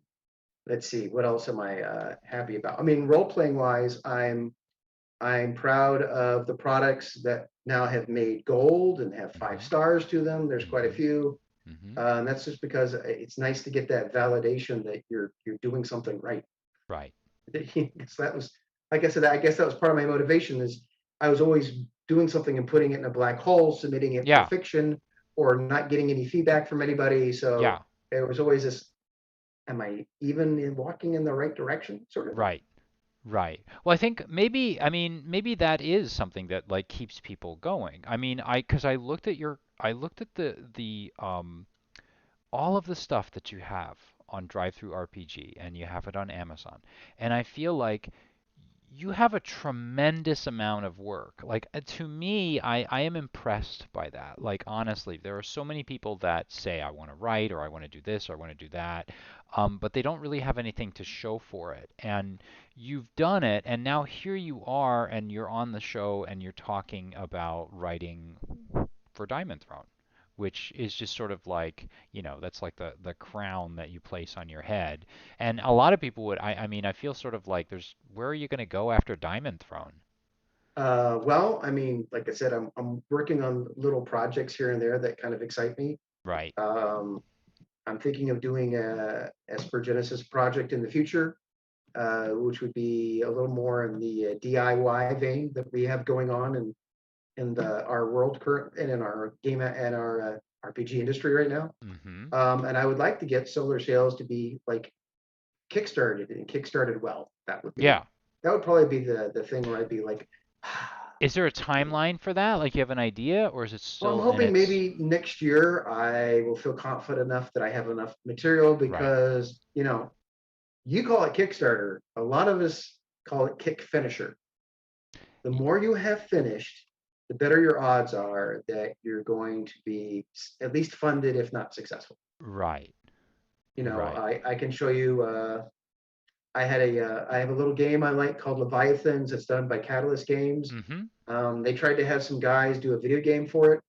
let's see, what else am I happy about? I mean, role playing wise, I'm proud of the products that now have made gold and have five Hmm. stars to them. There's quite a Hmm. few. Hmm. And that's just because it's nice to get that validation that you're doing something right. Right. Because that was, like I said, I guess that was part of my motivation is I was always doing something and putting it in a black hole, submitting it for Yeah. fiction or not getting any feedback from anybody. So Yeah. there was always this, am I even walking in the right direction sort of thing? Right. Right. Well, I think maybe, I mean, maybe that is something that like keeps people going. I mean, because I looked at the all of the stuff that you have on Drive Through RPG and you have it on Amazon, and I feel like you have a tremendous amount of work. Like to me, I am impressed by that. Like honestly, there are so many people that say I want to write or I want to do this or I want to do that, but they don't really have anything to show for it. And you've done it, and now here you are, and you're on the show and you're talking about writing for Diamond Throne, which is just sort of like, that's like the crown that you place on your head. And a lot of people would, I mean, I feel sort of like where are you going to go after Diamond Throne? Well, I mean, like I said, I'm working on little projects here and there that kind of excite me. Right. Um, I'm thinking of doing a Esper Genesis project in the future, which would be a little more in the DIY vein that we have going on in our world current and in our game and our RPG industry right now. Mm-hmm. And I would like to get solar sails to be like kickstarted and kickstarted well. Yeah. That would probably be the thing where I'd be like, Is there a timeline for that? Like you have an idea, or is it well, I'm still in hoping its maybe next year I will feel confident enough that I have enough material right? because, you call it Kickstarter. A lot of us call it kick finisher. The Y- more you have finished, the better your odds are that you're going to be at least funded, if not successful. Right. You know, Right. I can show you. I have a little game I like called Leviathans. It's done by Catalyst Games. Mm-hmm. They tried to have some guys do a video game for it,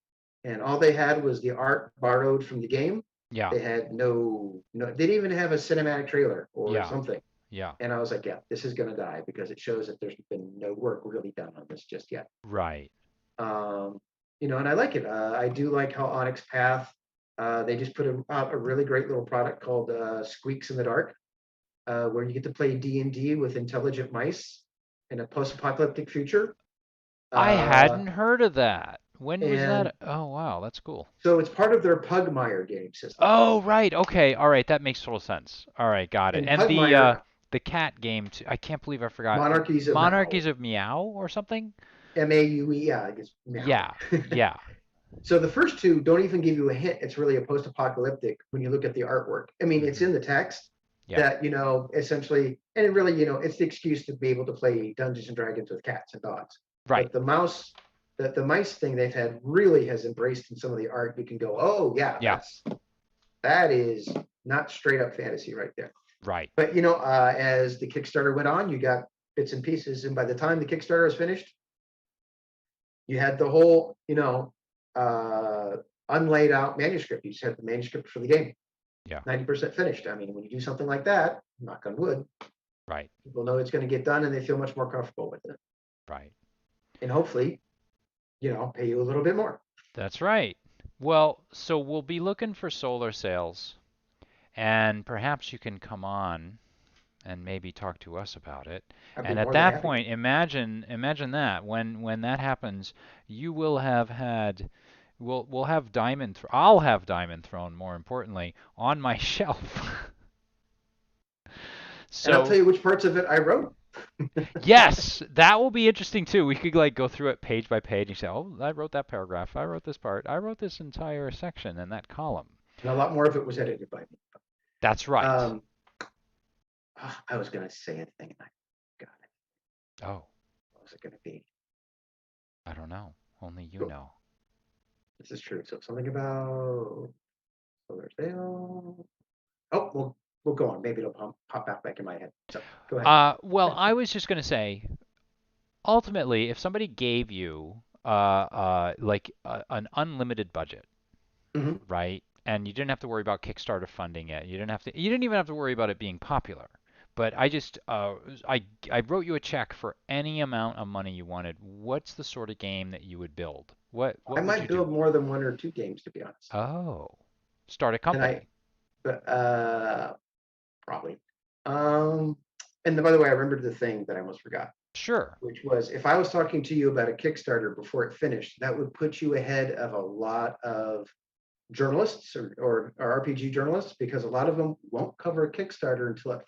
and all they had was the art borrowed from the game. Yeah. They had no, they didn't even have a cinematic trailer or Yeah. something. Yeah. And I was like, yeah, this is going to die because it shows that there's been no work really done on this just yet. Right. Um, and I like it. I do like how Onyx Path, they just put out a really great little product called Squeaks in the Dark, where you get to play D&D with intelligent mice in a post-apocalyptic future. I Uh, hadn't heard of that. When was and that? Oh, wow, that's cool. so it's part of their Pugmire game system. Oh, right. Okay. All right. That makes total sense. All right. Got it. And And Pugmire, the cat game too. I can't believe I forgot. Monarchies of Mao, Monarchies of Meow or something? Maue, yeah, I guess Meow. Yeah. Yeah. So the first two don't even give you a hint. It's really a post-apocalyptic when you look at the artwork. I mean, it's Hmm. in the text Yeah. that, essentially, and it really, it's the excuse to be able to play Dungeons and Dragons with cats and dogs. Right. But the mice thing they've had really has embraced in some of the art. You can go, oh yeah, Yeah. that is not straight up fantasy right there. Right. But as the Kickstarter went on, you got bits and pieces, and by the time the Kickstarter was finished, you had the whole, unlaid out manuscript. You just had the manuscript for the game, Yeah. 90% finished. I mean, when you do something like that, knock on wood, Right. people know it's going to get done and they feel much more comfortable with it. Right. And hopefully, pay you a little bit more. That's right. Well, so we'll be looking for solar sails, and perhaps you can come on and maybe talk to us about it. I'd be And at more than that happy to. point, imagine that when that happens, you will have had we'll have I'll have Diamond Throne, more importantly, on my shelf. And I'll tell So, you which parts of it I wrote. yes, that will be interesting too. We could like go through it page by page and say, "Oh, I wrote that paragraph. I wrote this part. I wrote this entire section in that column." And a lot more of it was edited by me. That's right. Um, I was going to say a thing and I got it. Oh, What was it going to be? I don't know. Only you Cool. know. This is true. So something about solar sail. Oh, we'll go on. Maybe it'll pop back in my head. So go ahead. Well, I was just going to say, ultimately, if somebody gave you like an unlimited budget, Hmm. right? And you didn't have to worry about Kickstarter funding it. You didn't even have to worry about it being popular. But I wrote you a check for any amount of money you wanted. What's the sort of game that you would build? I What would you might do? build more than one or two games, to be honest. Oh, start a And I, company. but probably. Um, and by the way, I remembered the thing that I almost forgot, Sure. which was if I was talking to you about a Kickstarter before it finished, that would put you ahead of a lot of journalists or RPG journalists because a lot of them won't cover a Kickstarter until it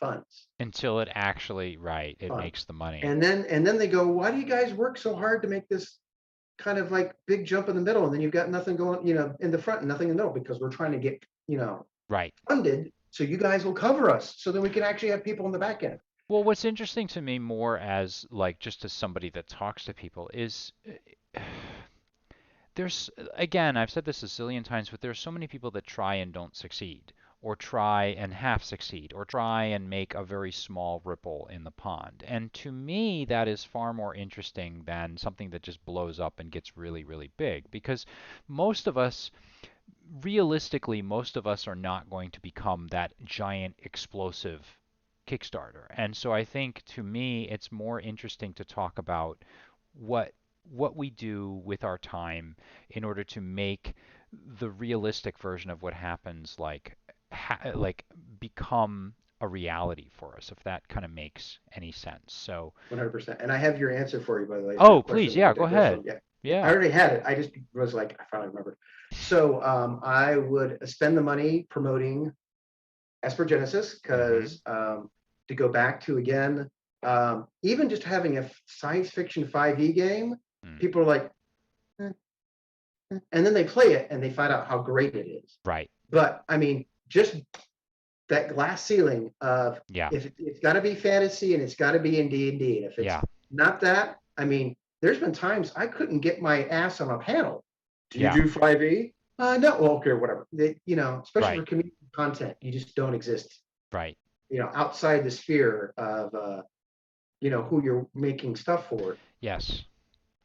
Until it actually, right, it makes funds. the money. And then they go, why do you guys work so hard to make this kind of like big jump in the middle? And then you've got nothing going, in the front and nothing in the middle because we're trying to get, Right. funded so you guys will cover us so then we can actually have people in the back end. Well, what's interesting to me more as like just as somebody that talks to people is there's again, I've said this a zillion times, but there's so many people that try and don't succeed, or try and half succeed, or try and make a very small ripple in the pond. And to me, that is far more interesting than something that just blows up and gets really, really big. Because most of us, realistically, most of us are not going to become that giant explosive Kickstarter. And so I think to me, it's more interesting to talk about what what we do with our time in order to make the realistic version of what happens like become a reality for us, if that kind of makes any sense. So, 100%. And I have your answer for you, by the way, for your oh, question please, that we yeah, go digress ahead. on. Yeah, I Yeah. already had it. I just was like, I finally remembered. So I would spend the money promoting Esper Genesis Mm-hmm. because to go back to again, even just having a science fiction 5e game, Mm. people are like, "Eh, and then they play it and they find out how great it is. Right. But I mean, just that glass ceiling of Yeah. if it's got to be fantasy and it's got to be in D&D, and if it's Yeah. not that, I mean, there's been times I couldn't get my ass on a panel. Do you Yeah. do 5e? No, well, okay, whatever. Especially for Right. community content, you just don't exist. Right. Outside the sphere of who you're making stuff for. Yes.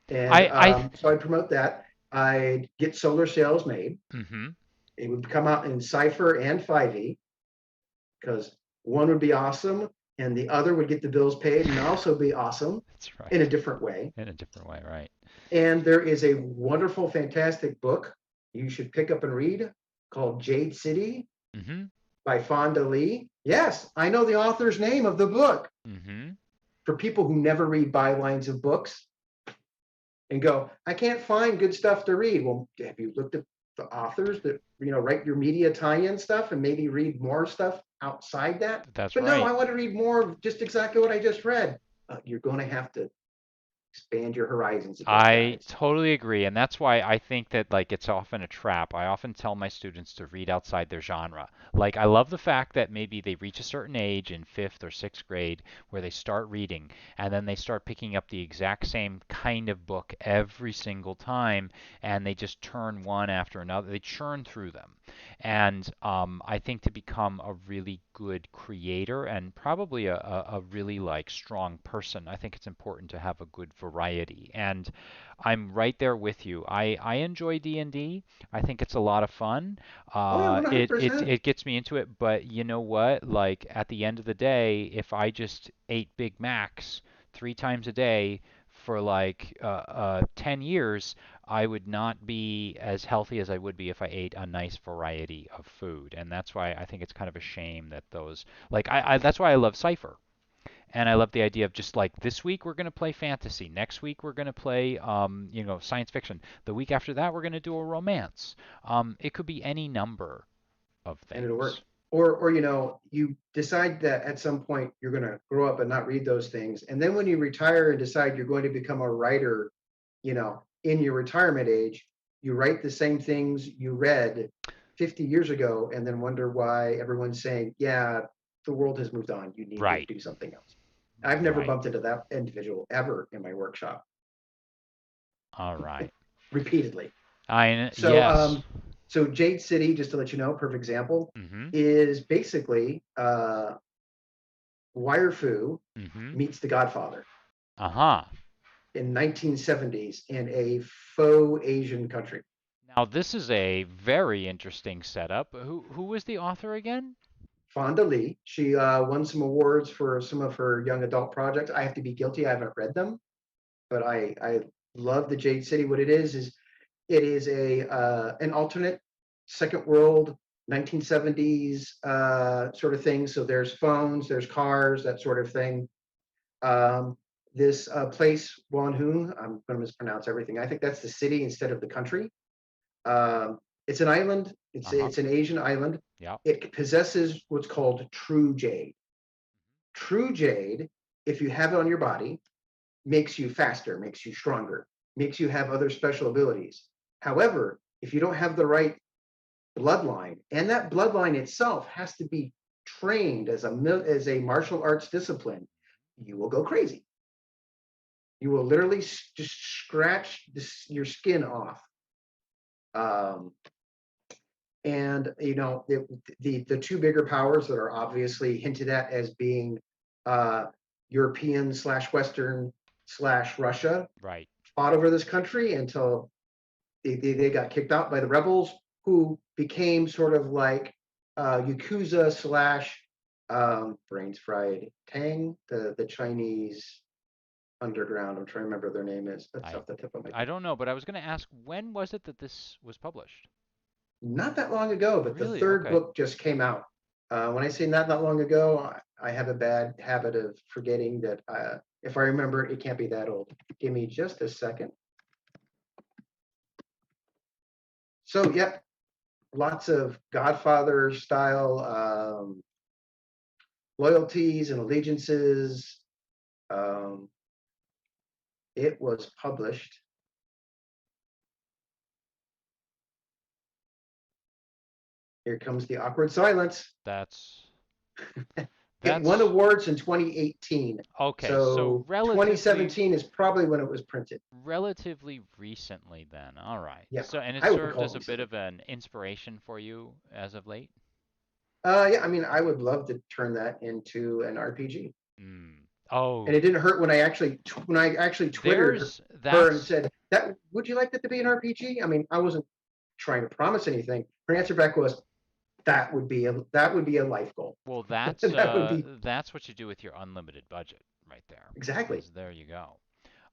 And I so I'd promote that. I'd get solar sails made. mm-hmm. It would come out in Cipher and 5e because one would be awesome and the other would get the bills paid and also be awesome That's in a right. different way. In a different way, right. And there is a wonderful, fantastic book you should pick up and read called Jade City Mm-hmm. by Fonda Lee. Yes, I know the author's name of the book. Mm-hmm. For people who never read bylines of books and go, I can't find good stuff to read. Well, have you looked at the authors that write your media tie-in stuff and maybe read more stuff outside that? That's But no, right. I want to read more of just exactly what I just read. You're going to have to expand your horizons a bit, I guys. totally agree, and that's why I think that like it's often a trap. I often tell my students to read outside their genre. Like I love the fact that maybe they reach a certain age in 5th or 6th grade where they start reading and then they start picking up the exact same kind of book every single time and they just turn one after another. They churn through them. And I think to become a really good creator and probably a really like strong person, I think it's important to have a good variety. And I'm right there with you. I enjoy D&D. I think it's a lot of fun. Oh yeah, It it 100%. it gets me into it, but you know what? Like at the end of the day, if I just ate Big Macs 3 times a day for like 10 years, I would not be as healthy as I would be if I ate a nice variety of food. And that's why I think it's kind of a shame that those like I that's why I love Cypher. And I love the idea of just like this week we're going to play fantasy. Next week we're going to play, science fiction. The week after that we're going to do a romance. It could be any number of And it'll work. things. Or you decide that at some point you're going to grow up and not read those things. And then when you retire and decide you're going to become a writer, in your retirement age, you write the same things you read 50 years ago and then wonder why everyone's saying, yeah, the world has moved on. You need to Right. do something else. I've never Right. bumped into that individual ever in my workshop. All right. repeatedly. So, Yes. so Jade City, just to let you know, perfect example, Mm-hmm. is basically Wire Fu Mm-hmm. meets The Godfather Uh-huh. in 1970s in a faux Asian country. Now this is a very interesting setup. Who was the author again? Fonda Lee, she won some awards for some of her young adult projects. I have to be guilty, I haven't read them, but I love the Jade City. What is it is a an alternate second world 1970s sort of thing. So there's phones, there's cars, that sort of thing. Um, this place, Wanhun, I'm going to mispronounce everything. I think that's the city instead of the country. It's an island. Uh-huh. It's an Asian island. Yeah. It possesses what's called true jade. True jade, if you have it on your body, makes you faster, makes you stronger, makes you have other special abilities. However, if you don't have the right bloodline, and that bloodline itself has to be trained as a martial arts discipline, you will go crazy. You will literally just scratch your skin off. Um, and the two bigger powers that are obviously hinted at as being uh, European slash Western slash Russia Right. fought over this country until they got kicked out by the rebels, who became sort of like Yakuza slash brains fried Tang, the Chinese underground. I'm trying to remember their name is. That's I off the tip of my I tongue. don't know, but I was going to ask when was it that this was published? Not that long ago, but the Really? third Okay. book just came out. When I say not that long ago, I have a bad habit of forgetting that if I remember, it can't be that old. Give me just a second. So, yep, lots of Godfather style loyalties and allegiances. Um, it was published. Here comes the awkward silence. That's It won that's awards in 2018. okay. So So 2017 is probably when it was printed. relatively recently then. All right. Yeah, So and it I would served call as it a bit recently. of an inspiration for you as of late? Yeah, I mean, I would love to turn that into an RPG. Mm. And it Oh, didn't hurt when I actually twittered there's her and that's said that would you like that to be an RPG? I mean, I wasn't trying to promise anything. Her answer back was that would be a life goal. well That would be that's what you do with your unlimited budget right there. exactly Is there you go.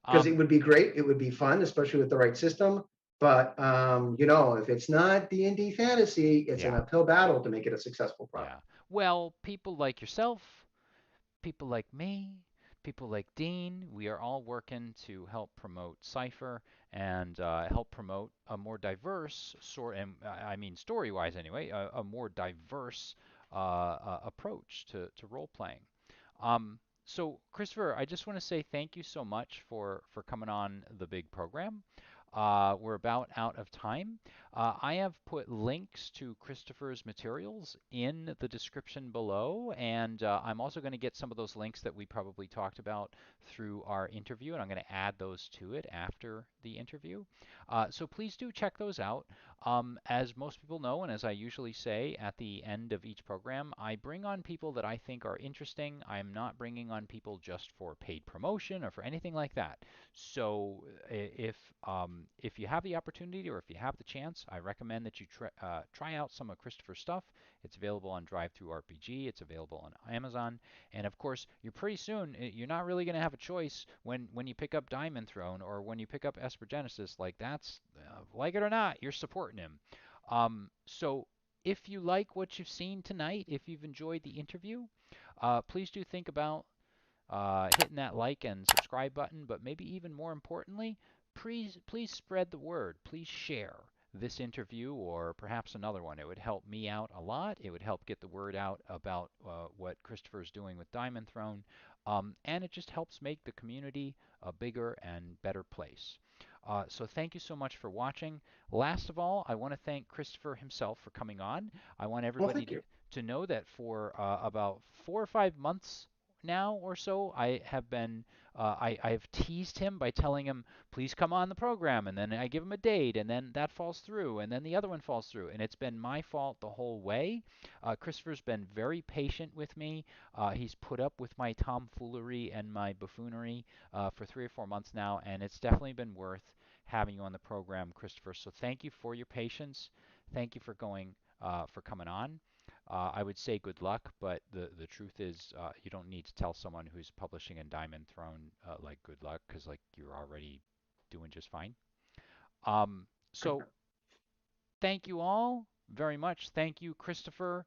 because it Um would be great. It would be fun, especially with the right system. But if it's not D&D fantasy, it's an yeah. uphill battle to make it a successful product. Yeah. Well, people like yourself, people like me, people like Dean, we are all working to help promote Cypher and help promote a more diverse sort, and I mean story-wise anyway, a more diverse approach to role playing. So Christopher, I just want to say thank you so much for coming on the big program. We're about out of time. I have put links to Christopher's materials in the description below, and I'm also going to get some of those links that we probably talked about through our interview, and I'm going to add those to it after the interview. So please do check those out. As most people know, and as I usually say at the end of each program, I bring on people that I think are interesting. I'm not bringing on people just for paid promotion or for anything like that. So if you have the opportunity or if you have the chance, I recommend that you try out some of Christopher's stuff. It's available on DriveThruRPG. It's available on Amazon, and of course, you're pretty soon. You're not really going to have a choice when you pick up Diamond Throne or when you pick up Esper Genesis. Like that's like it or not, you're supporting him. So if you like what you've seen tonight, if you've enjoyed the interview, please do think about hitting that like and subscribe button, but maybe even more importantly, please spread the word. Please share this interview or perhaps another one. It would help me out a lot. It would help get the word out about what Christopher is doing with Diamond Throne, and it just helps make the community a bigger and better place. So thank you so much for watching. Last of all, I want to thank Christopher himself for coming on. I want Well, everybody thank you. to know that for about 4 or 5 months now or so, I've teased him by telling him, please come on the program, and then I give him a date, and then that falls through, and then the other one falls through, and it's been my fault the whole way. Christopher's been very patient with me. He's put up with my tomfoolery and my buffoonery for 3 or 4 months now, and it's definitely been worth having you on the program, Christopher. So thank you for your patience. Thank you for coming on. I would say good luck, but the truth is, you don't need to tell someone who's publishing in Diamond Throne like good luck, because like you're already doing just fine. So thank you all very much. Thank you, Christopher,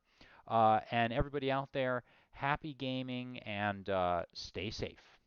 and everybody out there. Happy gaming and stay safe.